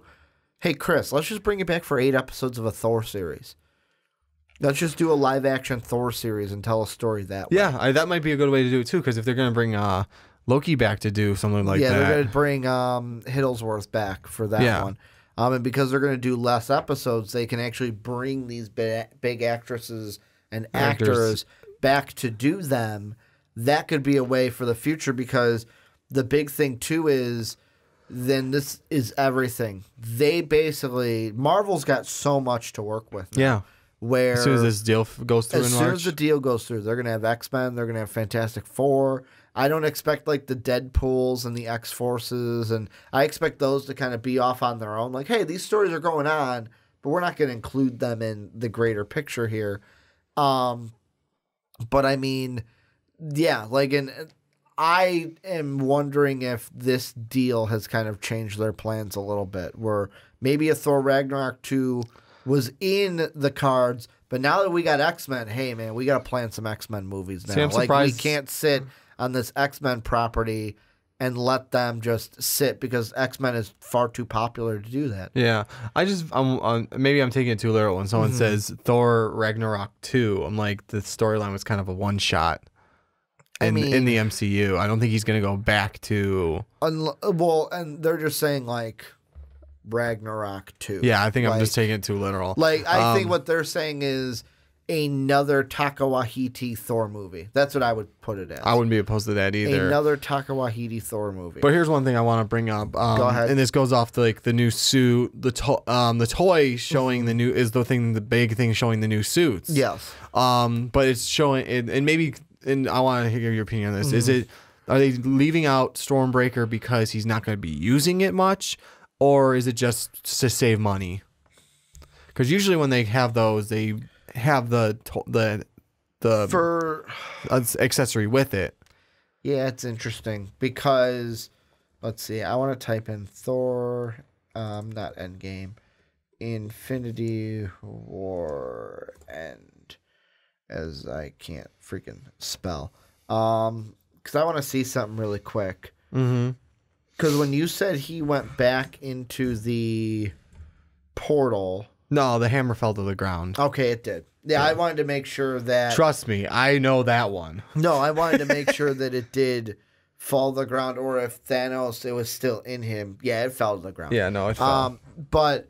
S2: hey, Chris, let's just bring it back for 8 episodes of a Thor series. Let's just do a live-action Thor series and tell a story that way.
S3: Yeah, that might be a good way to do it, too, because if they're going to bring Loki back to do something like that.
S2: Yeah, they're going to bring Hiddlesworth back for that one. And because they're going to do less episodes, they can actually bring these big actresses and actors back to do them. That could be a way for the future, because the big thing, too, is then this is everything. They basically, Marvel's got so much to work with now.
S3: Yeah.
S2: Where
S3: as soon as this deal goes through in March.
S2: As soon as the deal goes through, they're going to have X-Men, they're going to have Fantastic Four. I don't expect like the Deadpools and the X-Forces, and I expect those to kind of be off on their own. Like, hey, these stories are going on, but we're not going to include them in the greater picture here. But I mean, yeah, like, and I am wondering if this deal has kind of changed their plans a little bit, where maybe a Thor Ragnarok 2 was in the cards, but now that we got X-Men, hey, man, we got to plan some X-Men movies now.
S3: See, I'm
S2: like,
S3: surprised.
S2: we can't sit on this X-Men property and let them just sit, because X-Men is far too popular to do that.
S3: Yeah, maybe I'm taking it too literal when someone says Thor Ragnarok 2. I'm like, the storyline was kind of a one-shot in the MCU. I don't think he's going to go back to...
S2: Well, and they're just saying, like, Ragnarok 2.
S3: Yeah, I think I'm just taking it too literal.
S2: Like, I think what they're saying is another Taika Waititi Thor movie. That's what I would put it as.
S3: I wouldn't be opposed to that either.
S2: Another Taika Waititi Thor movie.
S3: But here's one thing I want to bring up.
S2: Go ahead.
S3: And this goes off to like the new suit. The toy showing the new is the big thing showing the new suits.
S2: Yes.
S3: But it's showing and maybe I want to hear your opinion on this. Are they leaving out Stormbreaker because he's not going to be using it much, or is it just to save money? Because usually when they have those, they have the accessory with it.
S2: Yeah, it's interesting because, let's see, I want to type in Thor, not Endgame, Infinity War End, as I can't freaking spell. Because I want to see something really quick. Because when you said he went back into the portal...
S3: No, the hammer fell to the ground.
S2: Okay, it did. Yeah, I wanted to make sure that...
S3: Trust me, I know that one.
S2: No, I wanted to make sure that it did fall to the ground, or if Thanos, it was still in him. Yeah, it fell to the ground.
S3: Yeah, no, it fell.
S2: But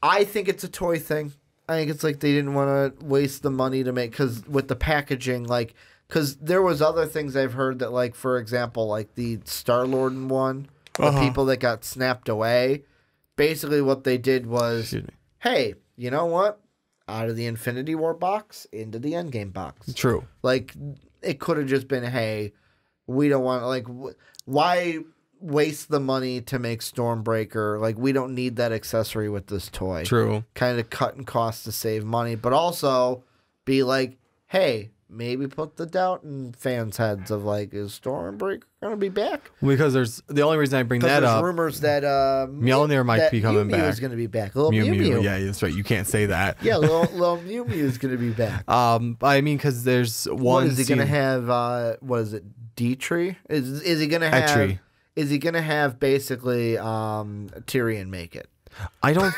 S2: I think it's a toy thing. I think it's like they didn't want to waste the money to make... Because with the packaging, like... Because there was other things I've heard that, like, for example, like the Star-Lord one, the people that got snapped away, basically what they did was... Hey, you know what? Out of the Infinity War box, into the Endgame box.
S3: True.
S2: Like, it could have just been, hey, we don't want, like, why waste the money to make Stormbreaker? Like, we don't need that accessory with this toy.
S3: True. Kind
S2: of cutting costs to save money, but also be like, hey, maybe put the doubt in fans' heads of, like, is Stormbreaker going to be back?
S3: Because there's the only reason I bring that
S2: there's
S3: up.
S2: rumors that
S3: Mjolnir might be coming back.
S2: Mew is going to be back. Little Mew Mew.
S3: Yeah, that's right. You can't say that.
S2: Yeah, little Mew Mew is going to be back.
S3: I mean, because there's one.
S2: What is he going to have? What is it? Dietrich? Is he going to have?
S3: Etri.
S2: Is he going to have basically Tyrion make it?
S3: I don't.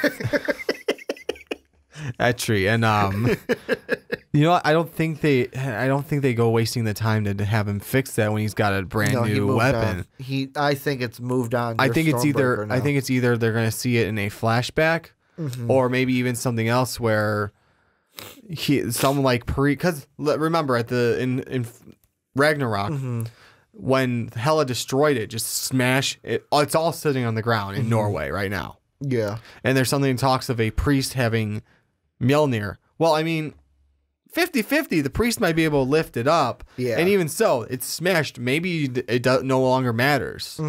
S3: That tree. And you know what? I don't think they go wasting the time to have him fix that when he's got a brand new weapon.
S2: I think it's moved on.
S3: I think it's either they're gonna see it in a flashback, or maybe even something else where someone like because remember in Ragnarok. When Hela destroyed it, just smash it. It's all sitting on the ground in Norway right now.
S2: Yeah.
S3: And there's something that talks of a priest having Mjolnir. Well, I mean, 50-50, the priest might be able to lift it up.
S2: Yeah.
S3: And even so, it's smashed. Maybe it no longer matters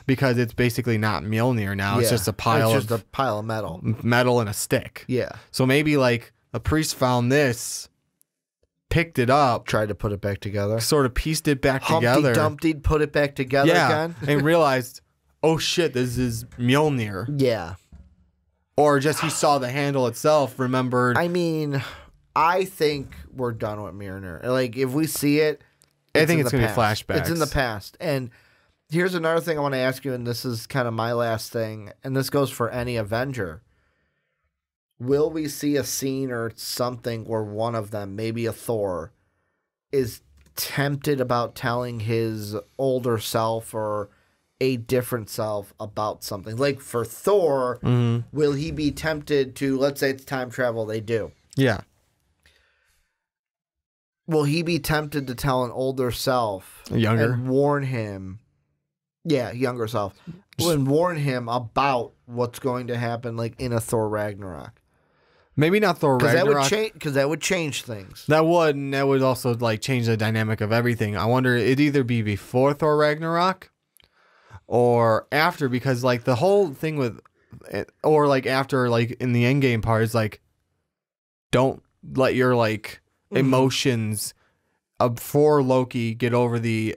S3: because it's basically not Mjolnir now. It's just a pile
S2: of metal.
S3: Metal and a stick.
S2: Yeah.
S3: So maybe like a priest found this, picked it up,
S2: tried to put it back together,
S3: sort of pieced it back together.
S2: Dumpty'd put it back together again,
S3: and realized, oh shit, this is Mjolnir.
S2: Yeah.
S3: Or just he saw the handle itself, remembered.
S2: I mean, I think we're done with Mjolnir. Like, if we see it,
S3: I think it's going to be flashbacks.
S2: It's in the past. And here's another thing I want to ask you, and this is kind of my last thing, and this goes for any Avenger. Will we see a scene or something where one of them, maybe a Thor, is tempted about telling his older self or a different self about something? Like for Thor, will he be tempted to, let's say it's time travel, they do.
S3: Yeah.
S2: Will he be tempted to tell an older self and warn him? Yeah, younger self. And warn him about what's going to happen like in a Thor Ragnarok.
S3: Maybe not Thor Ragnarok.
S2: Because that would change things.
S3: That would, and that would also like change the dynamic of everything. I wonder, it'd either be before Thor Ragnarok or after, because like the whole thing with, or like after, like in the Endgame part is like, don't let your like emotions for Loki get over the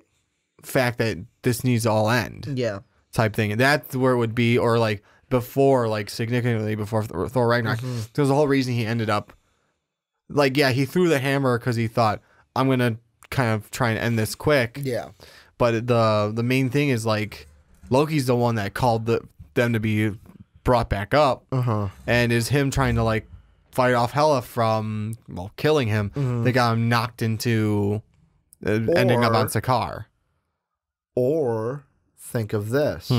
S3: fact that this needs to all end.
S2: Yeah.
S3: Type thing. And that's where it would be, or like, before, like significantly before Thor Ragnarok. Because the whole reason he ended up, like, yeah, he threw the hammer because he thought, I'm going to kind of try and end this quick.
S2: Yeah.
S3: But the main thing is, like, Loki's the one that called them to be brought back up. And is him trying to, like, fight off Hela from, well, killing him. They got him knocked into ending up on Sakaar.
S2: Or think of this.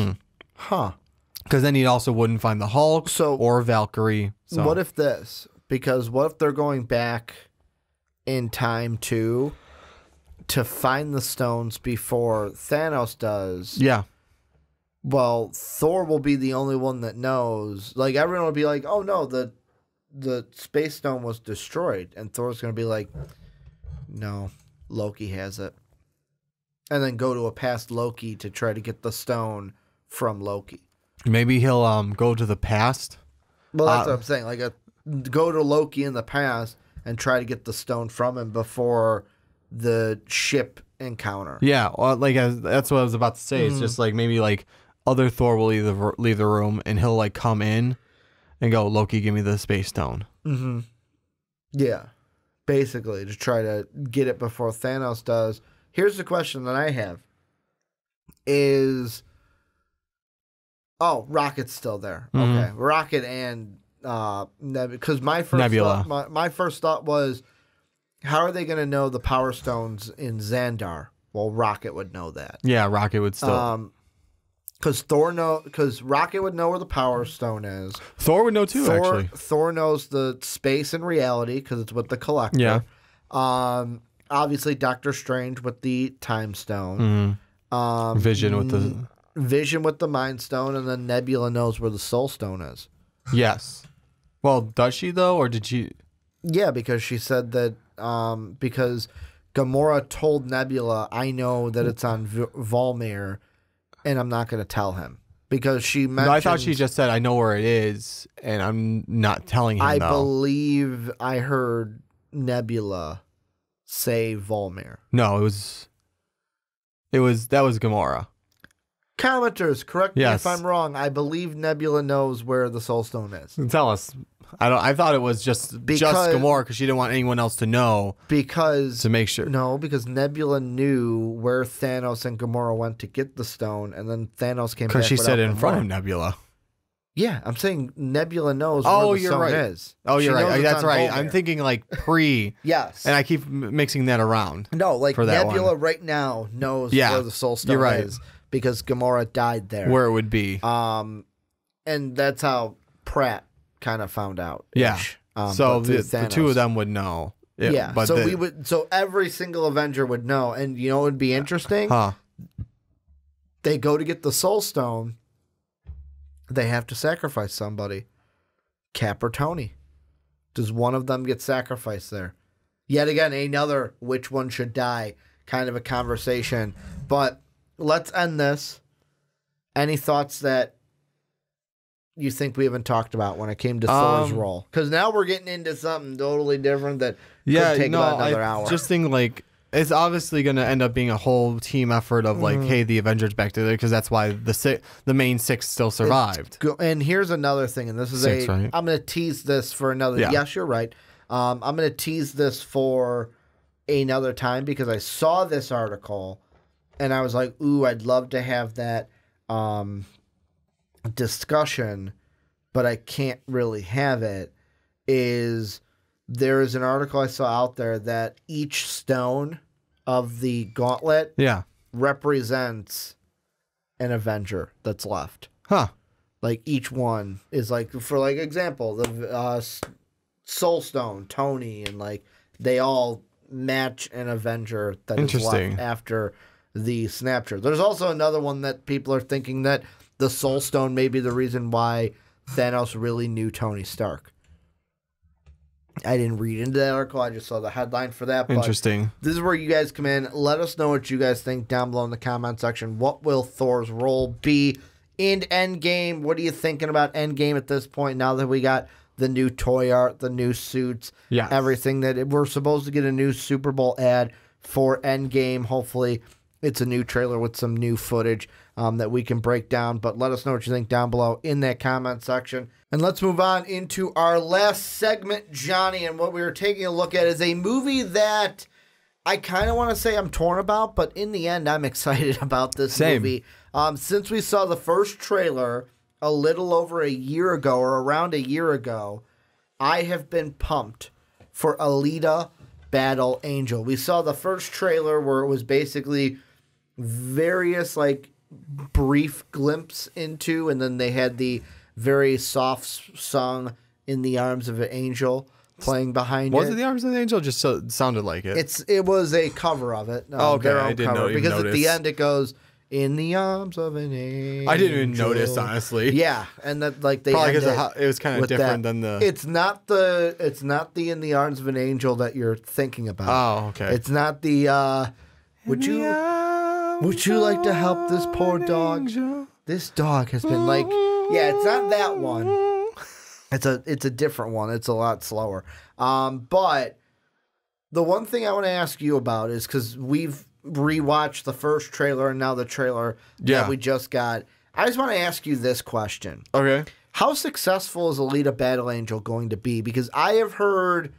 S3: Because then he also wouldn't find the Hulk or Valkyrie. So.
S2: What if this? Because what if they're going back in time to find the stones before Thanos does?
S3: Yeah.
S2: Well, Thor will be the only one that knows. Like, everyone will be like, oh, no, the Space Stone was destroyed. And Thor's going to be like, no, Loki has it. And then go to a past Loki to try to get the stone from Loki.
S3: Maybe he'll go to the past.
S2: Well, that's what I'm saying. Like, go to Loki in the past and try to get the stone from him before the ship encounter.
S3: Yeah, well, like that's what I was about to say. It's just like maybe like other Thor will leave the room and he'll like come in and go, Loki, give me the space stone.
S2: Yeah, basically to try to get it before Thanos does. Here's the question that I have: is Rocket's still there? Okay, Rocket and because my first thought was, how are they going to know the Power Stones in Xandar? Well, Rocket would know that.
S3: Yeah, Rocket would still.
S2: Because Rocket would know where the Power Stone is.
S3: Thor would know too, actually.
S2: Thor knows the space and reality because it's with the Collector.
S3: Yeah.
S2: Obviously, Doctor Strange with the Time Stone.
S3: Vision with the Mind Stone, and then Nebula knows where the Soul Stone is. Yes. Well, does she though, or did she?
S2: Yeah, because she said that. Because Gamora told Nebula, "I know that it's on Volmir, and I'm not going to tell him." Because she mentioned.
S3: No, I thought she just said, "I know where it is, and I'm not telling him."
S2: I believe I heard Nebula say Volmir.
S3: No, that was Gamora.
S2: Commenters, correct me if I'm wrong. I believe Nebula knows where the Soul Stone is.
S3: Tell us. I thought it was just Gamora because she didn't want anyone else to know. To make sure.
S2: No, because Nebula knew where Thanos and Gamora went to get the stone, and then Thanos came back.
S3: Because she said it in front of Nebula.
S2: Yeah, I'm saying Nebula knows
S3: Oh,
S2: where the
S3: you're
S2: stone
S3: right.
S2: is.
S3: Oh,
S2: She
S3: you're
S2: knows
S3: right.
S2: it's
S3: That's
S2: on
S3: right.
S2: Volmare.
S3: I'm thinking like pre.
S2: Yes.
S3: And I keep mixing that around.
S2: No, like
S3: for that
S2: Nebula
S3: one.
S2: right now knows
S3: Yeah,
S2: where the Soul Stone
S3: you're right.
S2: is because Gamora died there.
S3: Where it would be.
S2: And that's how Pratt kind of found out.
S3: Yeah. So
S2: but through
S3: the two of them would know.
S2: Yeah.
S3: But
S2: So we would. So every single Avenger would know, and you know what would be interesting?
S3: Huh.
S2: They go to get the Soul Stone. They have to sacrifice somebody. Cap or Tony. Does one of them get sacrificed there? Yet again, another which one should die kind of a conversation. But let's end this. Any thoughts that you think we haven't talked about when it came to Thor's role? Because now we're getting into something totally different that could take about another hour.
S3: Just think like it's obviously going to end up being a whole team effort of like, hey, the Avengers back together because that's why the main six still survived.
S2: And here's another thing, and this is
S3: right?
S2: I'm going to tease this for another.
S3: Yeah.
S2: Yes, you're right. I'm going to tease this for another time because I saw this article, and I was like, ooh, I'd love to have that discussion, but I can't really have it. There is an article I saw out there that each stone of the gauntlet represents an Avenger that's left.
S3: Huh.
S2: Like each one is like, for like example, the Soul Stone, Tony, and like they all match an Avenger that is left after the Snapshot. There's also another one that people are thinking that the Soul Stone may be the reason why Thanos really knew Tony Stark. I didn't read into that article. I just saw the headline for that. But
S3: Interesting.
S2: this is where you guys come in. Let us know what you guys think down below in the comment section. What will Thor's role be in Endgame? What are you thinking about Endgame at this point now that we got the new toy art, the new suits, everything that we're supposed to get a new Super Bowl ad for Endgame. Hopefully it's a new trailer with some new footage that we can break down. But let us know what you think down below in that comment section. And let's move on into our last segment, Johnny. And what we were taking a look at is a movie that I kind of want to say I'm torn about, but in the end, I'm excited about this movie. Since we saw the first trailer a little over a year ago, or around a year ago, I have been pumped for Alita Battle Angel. We saw the first trailer where it was basically various like brief glimpse into, and then they had the very soft song In the Arms of an Angel playing behind it.
S3: Was it The Arms of an Angel? Just so it sounded like it.
S2: It was a cover of it.
S3: Okay, I didn't know.
S2: Because at the end it goes, In the Arms of an Angel.
S3: I didn't even notice, honestly.
S2: Yeah, and that like they
S3: probably because it was kind of different than the.
S2: It's not the In the Arms of an Angel that you're thinking about.
S3: Oh, okay.
S2: It's not the. Would you like to help this poor dog?
S3: Angel.
S2: This dog has been like. Yeah, it's not that one. It's a different one. It's a lot slower. But the one thing I want to ask you about is because we've rewatched the first trailer and now the trailer that we just got. I just want to ask you this question.
S3: Okay.
S2: How successful is Alita Battle Angel going to be? Because I have heard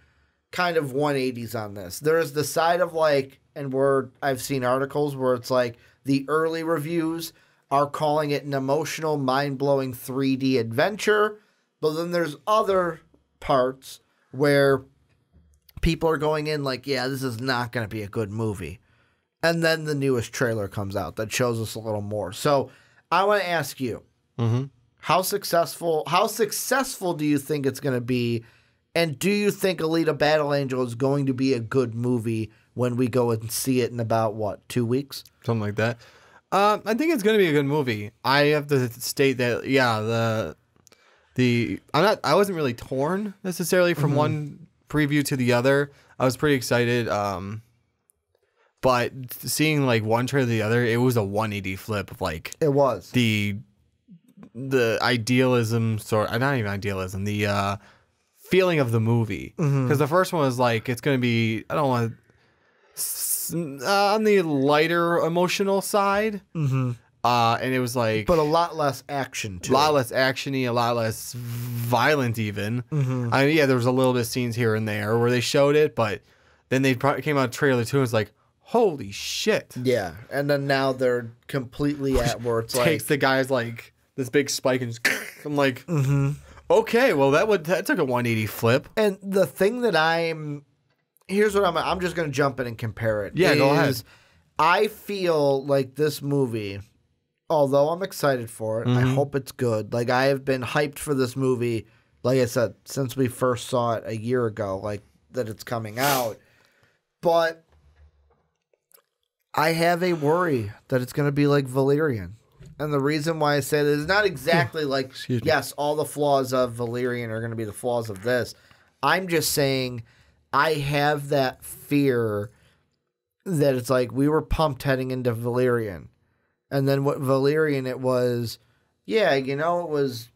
S2: kind of 180s on this. There's the side of like, and I've seen articles where it's like the early reviews are calling it an emotional, mind-blowing 3D adventure. But then there's other parts where people are going in like, yeah, this is not going to be a good movie. And then the newest trailer comes out that shows us a little more. So I want to ask you, how successful do you think it's going to be? And do you think Alita Battle Angel is going to be a good movie when we go and see it in about, 2 weeks?
S3: Something like that. I think it's going to be a good movie. I have to state that, I wasn't really torn necessarily from one preview to the other. I was pretty excited. But seeing like one trailer to the other, it was a 180 flip of like
S2: it was
S3: the idealism not even idealism, the feeling of the movie. Because the first one was like it's going to be on the lighter emotional side. And it was like,
S2: but a lot less action too.
S3: A lot less actiony, a lot less violent even. I mean, there was a little bit of scenes here and there where they showed it, but then they came out trailer 2 and it's like, holy shit.
S2: Yeah, and then now they're completely at where it's like
S3: takes the guy's like this big spike and just I'm like, okay, well that took a 180 flip.
S2: And the thing that here's what I'm just going to jump in and compare it.
S3: Yeah, go ahead.
S2: I feel like this movie, although I'm excited for it, I hope it's good. Like, I have been hyped for this movie, like I said, since we first saw it a year ago, like, that it's coming out. But I have a worry that it's going to be like Valerian. And the reason why I say that is not exactly like, yes, all the flaws of Valerian are going to be the flaws of this. I'm just saying I have that fear that it's like we were pumped heading into Valerian. And then what Valerian it was, it was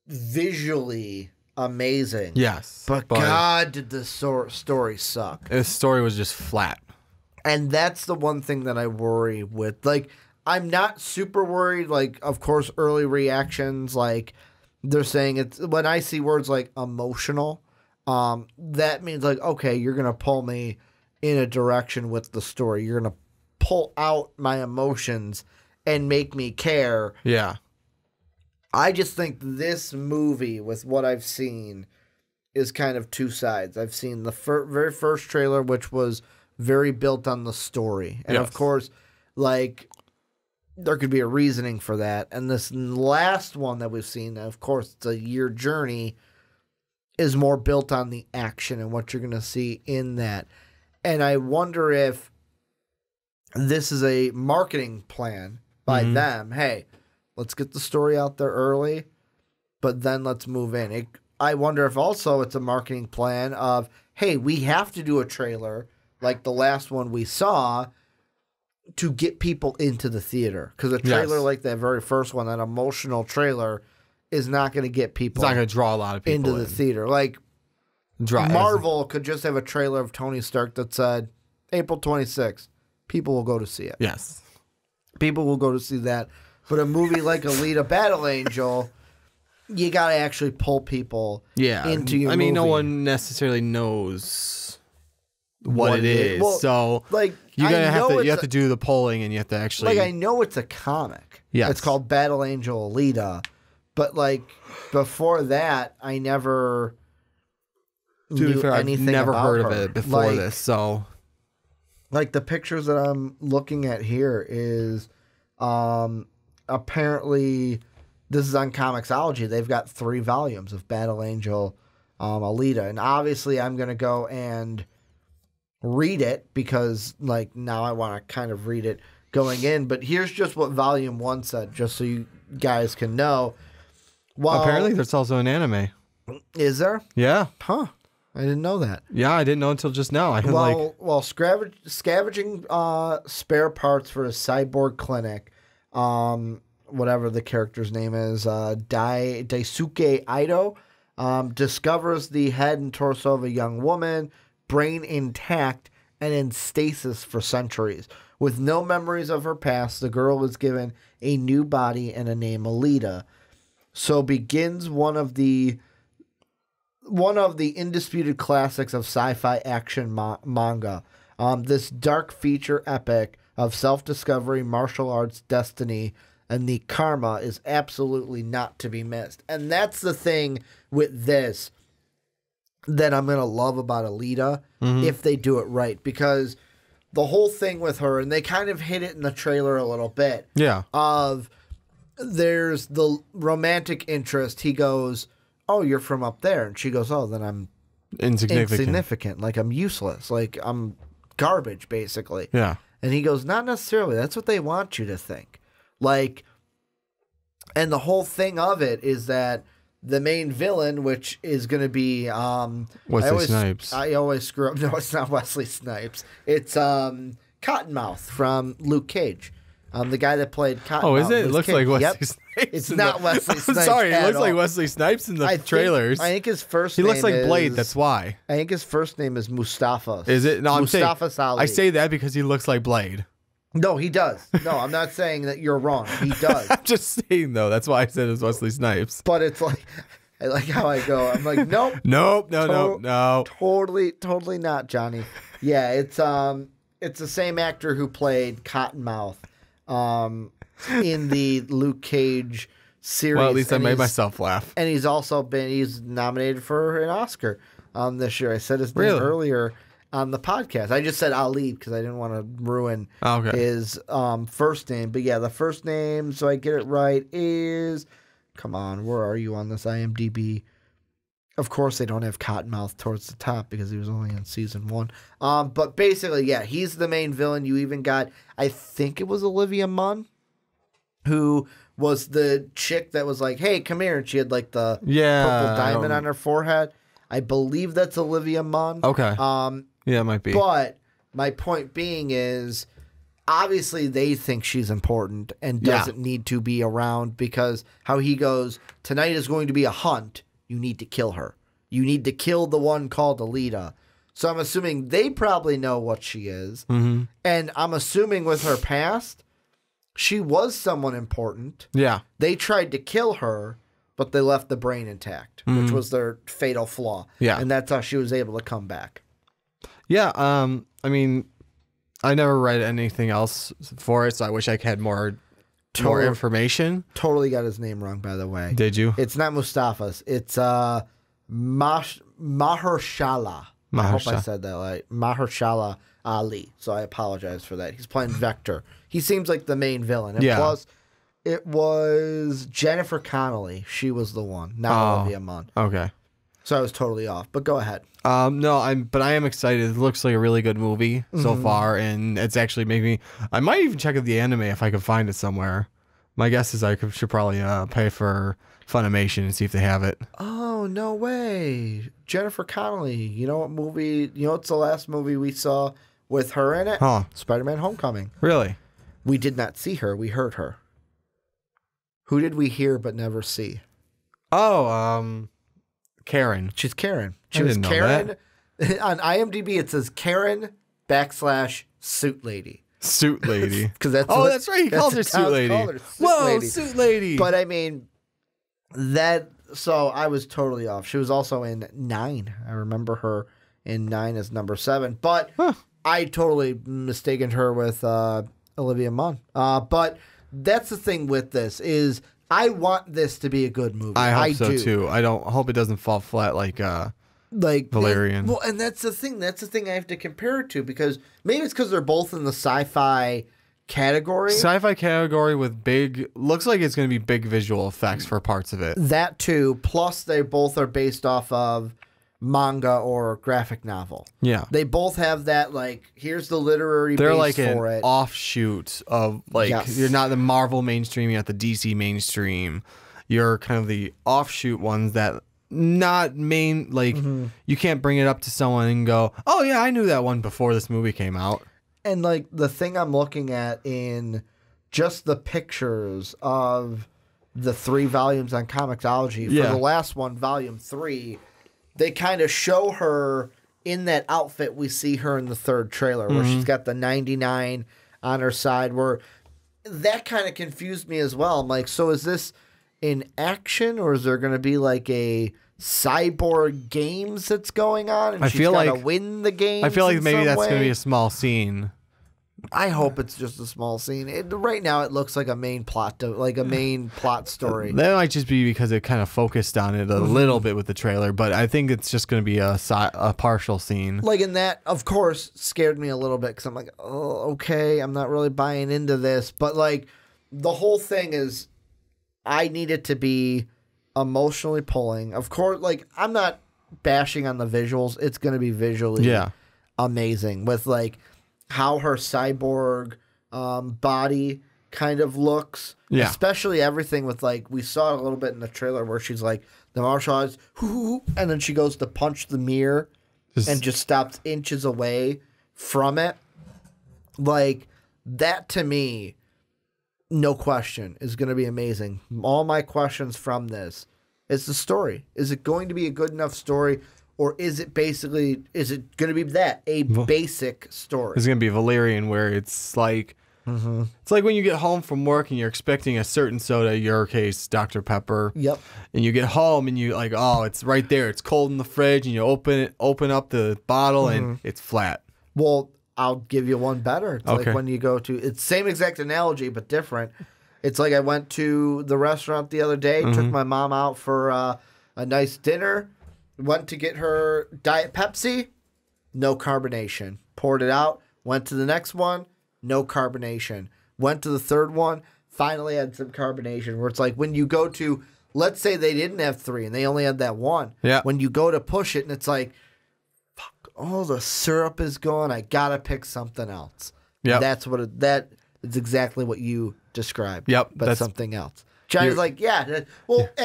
S2: visually amazing.
S3: Yes.
S2: But God, did the story suck.
S3: The story was just flat.
S2: And that's the one thing that I worry with. Like, I'm not super worried. Like, of course, early reactions, like, they're saying it's, when I see words like emotional, that means, like, okay, you're going to pull me in a direction with the story. You're going to pull out my emotions and make me care.
S3: Yeah.
S2: I just think this movie, with what I've seen, is kind of two sides. I've seen the very first trailer, which was very built on the story. And, of course, like, there could be a reasoning for that. And this last one that we've seen, of course, it's a year journey, is more built on the action and what you're going to see in that. And I wonder if this is a marketing plan by them. Hey, let's get the story out there early, but then let's move in. I wonder if also it's a marketing plan of, hey, we have to do a trailer like the last one we saw to get people into the theater. Because a trailer like that very first one, that emotional trailer, is not going to get people.
S3: It's not going to draw a lot of people
S2: into the theater. Like, Marvel could just have a trailer of Tony Stark that said, April 26th, people will go to see it.
S3: Yes.
S2: People will go to see that. But a movie like Alita Battle Angel, you got to actually pull people into your movie.
S3: I mean, no one necessarily knows what it is. Well, so like, you have to do the polling, and you have to actually,
S2: like, I know it's a comic. Yeah, it's called Battle Angel Alita, but like before that, I never knew anything. I've never heard of it
S3: before this. So,
S2: like, the pictures that I'm looking at here is, apparently, this is on Comixology. They've got 3 volumes of Battle Angel Alita, and obviously, I'm gonna go and read it because, like, now I want to kind of read it going in. But here's just what Volume 1 said, just so you guys can know.
S3: Apparently, there's also an anime.
S2: Is there?
S3: Yeah.
S2: Huh. I didn't know that.
S3: Yeah, I didn't know until just now.
S2: Scavenging spare parts for a cyborg clinic, whatever the character's name is, Daisuke Ido, discovers the head and torso of a young woman, brain intact and in stasis for centuries. With no memories of her past, the girl is given a new body and a name, Alita. So begins one of the indisputed classics of sci-fi action manga. This dark feature epic of self-discovery, martial arts, destiny, and the karma is absolutely not to be missed. And that's the thing with this that I'm going to love about Alita if they do it right. Because the whole thing with her, and they kind of hit it in the trailer a little bit, of there's the romantic interest. He goes, oh, you're from up there. And she goes, oh, then I'm insignificant. Like, I'm useless. Like, I'm garbage, basically.
S3: Yeah.
S2: And he goes, not necessarily. That's what they want you to think. Like, and the whole thing of it is that the main villain, which is going to be
S3: Wesley Snipes.
S2: I always screw up. No, it's not Wesley Snipes. It's Cottonmouth from Luke Cage. The guy that played Cottonmouth.
S3: Oh, is it? It looks like Wesley Snipes.
S2: It's not Wesley Snipes.
S3: I'm sorry, it looks like Wesley Snipes in the trailers.
S2: I think his first name
S3: He looks like Blade, that's why.
S2: I think his first name is Mustafa.
S3: Is it? No,
S2: Mustafa Salih.
S3: I say that because he looks like Blade.
S2: No, he does. No, I'm not saying that you're wrong. He does.
S3: I'm just saying, though. That's why I said it was Wesley Snipes.
S2: But it's like, I like how I go. I'm like, nope.
S3: No.
S2: Totally not, Johnny. Yeah, it's the same actor who played Cottonmouth in the Luke Cage series.
S3: Well, at least I
S2: and
S3: made
S2: he's-
S3: myself laugh.
S2: And he's nominated for an Oscar this year. I said his name
S3: Really?
S2: earlier on the podcast. I just said Ali because I didn't want to ruin his first name. But yeah, the first name, so I get it right, is... Come on, where are you on this IMDb? Of course, they don't have Cottonmouth towards the top because he was only in season 1. But basically, yeah, he's the main villain. You even got, I think it was Olivia Munn, who was the chick that was like, hey, come here. And she had like the purple diamond on her forehead. I believe that's Olivia Munn.
S3: Okay. Yeah, it might be.
S2: But my point being is, obviously they think she's important and doesn't need to be around because how he goes, tonight is going to be a hunt. You need to kill her. You need to kill the one called Alita. So I'm assuming they probably know what she is.
S3: Mm-hmm.
S2: And I'm assuming with her past, she was someone important.
S3: Yeah.
S2: They tried to kill her, but they left the brain intact, which was their fatal flaw.
S3: Yeah.
S2: And that's how she was able to come back.
S3: Yeah. I mean, I never read anything else for it, so I wish I had more information.
S2: Totally got his name wrong, by the way.
S3: Did you?
S2: It's not Mustafa's. It's Mahershala. I hope I said that right. Mahershala Ali. So I apologize for that. He's playing Vector. He seems like the main villain. And plus, it was Jennifer Connelly. She was the one, not Olivia Munn.
S3: Okay.
S2: So I was totally off. But go ahead.
S3: No, I am excited. It looks like a really good movie so far, and it's actually making me. I might even check out the anime if I can find it somewhere. My guess is I should probably pay for Funimation and see if they have it.
S2: Oh, no way. Jennifer Connelly. You know what movie? You know what's the last movie we saw with her in it?
S3: Huh.
S2: Spider-Man Homecoming.
S3: Really?
S2: We did not see her. We heard her. Who did we hear but never see?
S3: Oh, Karen.
S2: She's Karen. She
S3: I
S2: was
S3: didn't know
S2: Karen. On IMDb, it says Karen /Suit Lady.
S3: Suit Lady.
S2: Because that's
S3: that's right. He calls her
S2: the
S3: Suit
S2: town
S3: Lady.
S2: called her,
S3: Whoa,
S2: Lady.
S3: Suit Lady.
S2: But I mean, so I was totally off. She was also in 9. I remember her in 9 as number 7. But I totally mistaken her with Olivia Munn. But that's the thing with this is I want this to be a good movie.
S3: I hope so too. I hope it doesn't fall flat like Valerian.
S2: Well, and that's the thing. That's the thing I have to compare it to because maybe it's because they're both in the sci-fi category.
S3: Sci-fi category with looks like it's going to be big visual effects for parts of it.
S2: That too. Plus, they both are based off of manga or graphic novel.
S3: Yeah.
S2: They both have that, like, here's the literary
S3: They're
S2: base
S3: like
S2: for
S3: an
S2: it.
S3: offshoot of, like, you're not the Marvel mainstream, you're not the DC mainstream. You're kind of the offshoot ones that not main, like, you can't bring it up to someone and go, oh, yeah, I knew that one before this movie came out.
S2: And, like, the thing I'm looking at in just the pictures of the 3 volumes on Comixology, for the last one, volume 3, they kind of show her in that outfit we see her in the 3rd trailer where she's got the 99 on her side where that kind of confused me as well. I'm like, so is this in action or is there going to be like a cyborg games that's going on and she's got to win the game?
S3: I feel like maybe that's going to be a small scene.
S2: I hope it's just a small scene. Right now, it looks like a main plot, story.
S3: That might just be because it kind of focused on it a little bit with the trailer, but I think it's just going to be a partial scene.
S2: Like, in that, of course, scared me a little bit because I'm like, oh, okay, I'm not really buying into this. But, like, the whole thing is, I need it to be emotionally pulling. Of course, like, I'm not bashing on the visuals. It's going to be visually amazing with, like, how her cyborg body kind of looks.
S3: Yeah.
S2: Especially everything with, like, we saw it a little bit in the trailer where she's like, the martial arts, and then she goes to punch the mirror and just stops inches away from it. Like, that to me, no question, is going to be amazing. All my questions from this is the story. Is it going to be a good enough story? Or is it going to be a basic story?
S3: It's going to be Valerian where it's like, it's like when you get home from work and you're expecting a certain soda, in your case, Dr. Pepper.
S2: Yep.
S3: And you get home and you like, oh, it's right there. It's cold in the fridge and you open up the bottle and it's flat.
S2: Well, I'll give you one better. It's like when you go to, it's same exact analogy, but different. It's like I went to the restaurant the other day, took my mom out for a nice dinner, went to get her Diet Pepsi, no carbonation. Poured it out, went to the next one, no carbonation. Went to the third one, finally had some carbonation. Where it's like when you go to, let's say they didn't have 3 and they only had that one.
S3: Yeah.
S2: When you go to push it and it's like, fuck, all the syrup is gone. I gotta pick something else.
S3: Yeah.
S2: That is exactly what you described.
S3: Yep.
S2: But something else. Johnny's like, at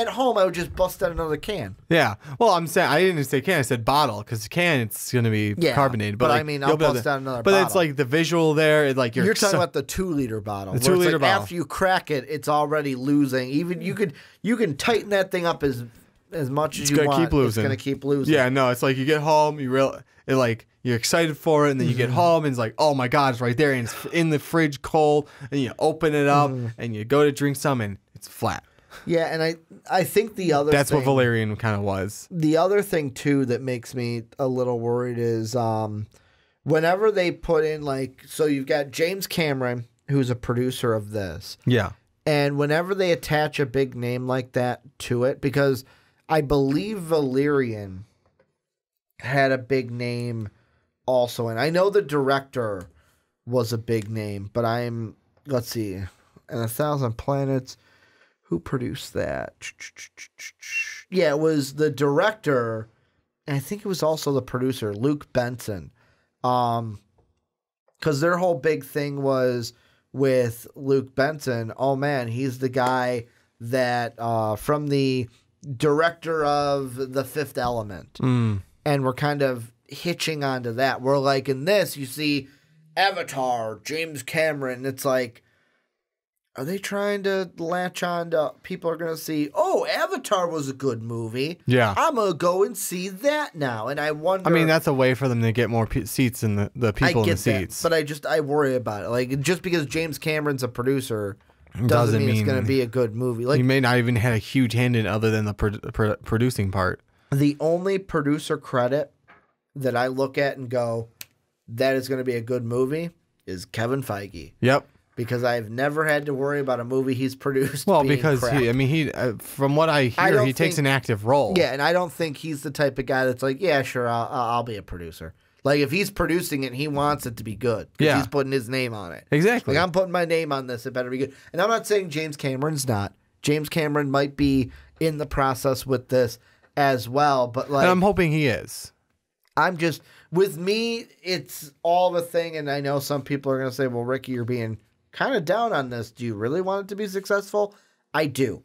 S2: home I would just bust out another can.
S3: Yeah. Well, I'm saying I didn't say can. I said bottle because can it's going to be carbonated.
S2: But
S3: like,
S2: I mean, I'll bust out another
S3: but
S2: bottle.
S3: But it's like the visual there. Like
S2: you're talking about the 2-liter bottle.
S3: The 2-liter bottle.
S2: After you crack it, it's already losing. Even you can tighten that thing up as much as you want.
S3: Keep losing.
S2: It's going to keep losing.
S3: Yeah. No. It's like you get home, you're excited for it, and then you get home, and it's like, oh my god, it's right there, and it's in the fridge cold, and you open it up, and you go to drink some, and it's flat.
S2: Yeah, and I think the other
S3: That's
S2: thing,
S3: what Valerian kind of was.
S2: The other thing too that makes me a little worried is whenever they put in so you've got James Cameron, who's a producer of this.
S3: Yeah.
S2: And whenever they attach a big name like that to it, because I believe Valerian had a big name also, and I know the director was a big name, but let's see, and 1,000 Planets. Who produced that? Yeah, it was the director, and I think it was also the producer, Luke Benson. Because their whole big thing was with Luke Benson. Oh man, he's the guy that from the director of The Fifth Element, and we're kind of hitching onto that. We're like in this, you see Avatar, James Cameron. It's like, are they trying to latch on to people are going to see, oh, Avatar was a good movie.
S3: Yeah.
S2: I'm going to go and see that now. And I wonder.
S3: I mean, that's a way for them to get more seats in the people in the seats.
S2: That, but I worry about it. Like, just because James Cameron's a producer doesn't mean it's going to be a good movie. Like,
S3: he may not even had a huge hand in other than the producing part.
S2: The only producer credit that I look at and go, that is going to be a good movie is Kevin Feige.
S3: Yep.
S2: Because I've never had to worry about a movie he's produced.
S3: Well,
S2: being
S3: because
S2: crap.
S3: he from what I hear, he takes an active role.
S2: Yeah, and I don't think he's the type of guy that's like, yeah, sure, I'll be a producer. Like, if he's producing it, he wants it to be good. Yeah. He's putting his name on it.
S3: Exactly.
S2: Like, I'm putting my name on this, it better be good. And I'm not saying James Cameron's not. James Cameron might be in the process with this as well, but like...
S3: And I'm hoping he is.
S2: I'm just... With me, it's all the thing, and I know some people are going to say, well, Ricky, you're being... kind of down on this. Do you really want it to be successful? I do.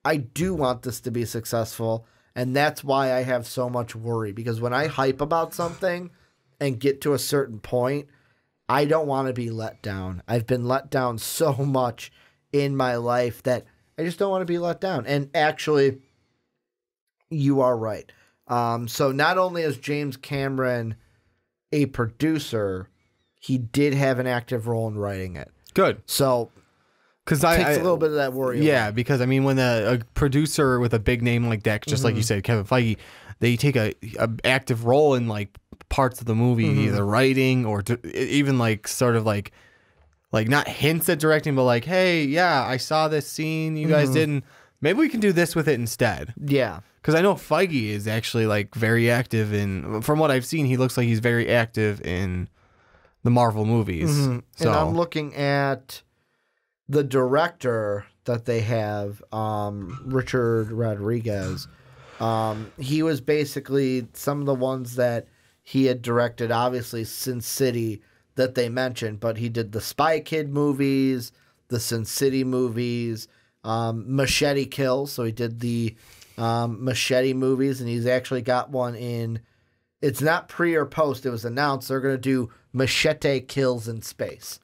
S2: I do want this to be successful, and that's why I have so much worry, because when I hype about something and get to a certain point, I don't want to be let down. I've been let down so much in my life that I just don't want to be let down. And actually, you are right. So not only is James Cameron a producer, he did have an active role in writing it.
S3: Good.
S2: So, because it takes a little bit of that worry.
S3: Yeah,
S2: away.
S3: because I mean, when a producer with a big name like that, just like you said, Kevin Feige, they take a active role in like parts of the movie, either writing or even like sort of like not hints at directing, but like, hey, yeah, I saw this scene, you guys didn't. Maybe we can do this with it instead. Yeah. Because I know Feige is actually like very active in. From what I've seen, he looks like he's very active in the Marvel movies. So.
S2: And I'm looking at the director that they have, Richard Rodriguez. He was basically some of the ones that he had directed, obviously Sin City that they mentioned, but he did the Spy Kid movies, the Sin City movies, Machete Kills. So he did the Machete movies, and he's actually got one in. It's not pre or post. It was announced they're going to do Machete Kills in Space.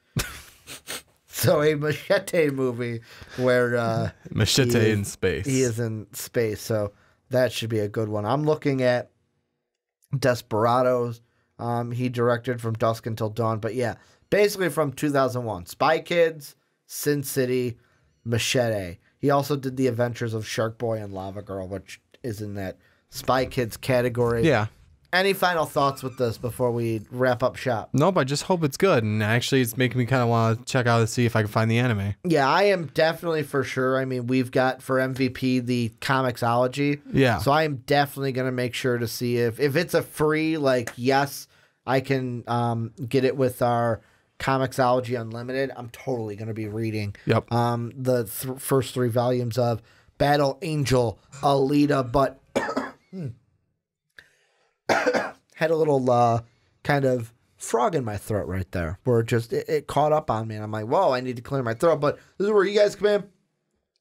S2: So a Machete movie where
S3: Machete in space.
S2: He is in space, so that should be a good one. I'm looking at Desperados. He directed From Dusk Until Dawn, but yeah, basically from 2001. Spy Kids, Sin City, Machete. He also did The Adventures of Shark Boy and Lava Girl, which is in that Spy Kids category.
S3: Yeah.
S2: Any final thoughts with this before we wrap up shop?
S3: Nope, I just hope it's good. And actually, it's making me kind of want to check out and see if I can find the anime.
S2: Yeah, I am definitely for sure. I mean, we've got for MVP the Comixology.
S3: Yeah.
S2: So I am definitely going to make sure to see if it's a free, like, yes, I can get it with our Comixology Unlimited. I'm totally going to be reading the first 3 volumes of Battle Angel Alita, but had a little kind of frog in my throat right there where it caught up on me, and I'm like, whoa, I need to clear my throat. But this is where you guys come in.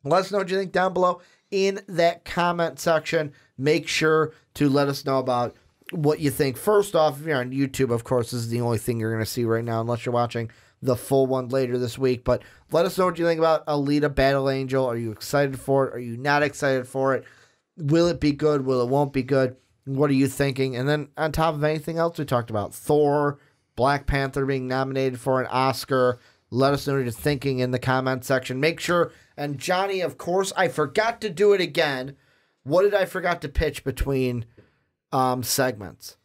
S2: Let us know what you think down below in that comment section. Make sure to let us know about what you think. First off, if you're on YouTube, of course, this is the only thing you're going to see right now unless you're watching the full one later this week. But let us know what you think about Alita Battle Angel. Are you excited for it? Are you not excited for it? Will it be good? Will it won't be good? What are you thinking? And then on top of anything else we talked about, Thor, Black Panther being nominated for an Oscar. Let us know what you're thinking in the comment section. Make sure, and Johnny, of course, I forgot to do it again. What did I forgot to pitch between segments?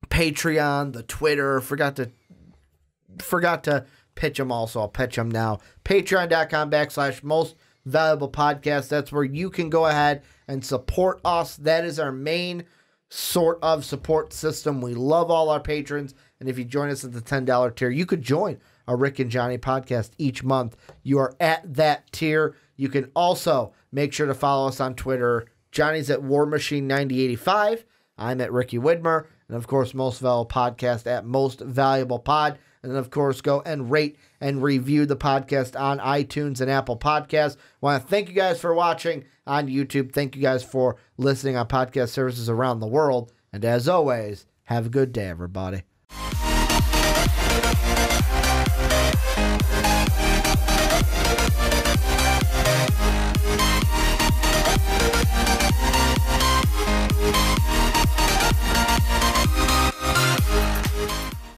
S2: Patreon, the Twitter, forgot to pitch them all, so I'll pitch them now. Patreon.com/most valuable podcast. That's where you can go ahead and support us. That is our main sort of support system. We love all our patrons, and if you join us at the $10 tier, you could join a Rick and Johnny podcast each month. You are at that tier. You can also make sure to follow us on Twitter. Johnny's at War Machine 9085. I'm at Ricky Widmer, and of course, Most Valuable Podcast at Most Valuable Pod. And then, of course, go and rate and review the podcast on iTunes and Apple Podcasts. I want to thank you guys for watching on YouTube. Thank you guys for listening on podcast services around the world. And as always, have a good day, everybody.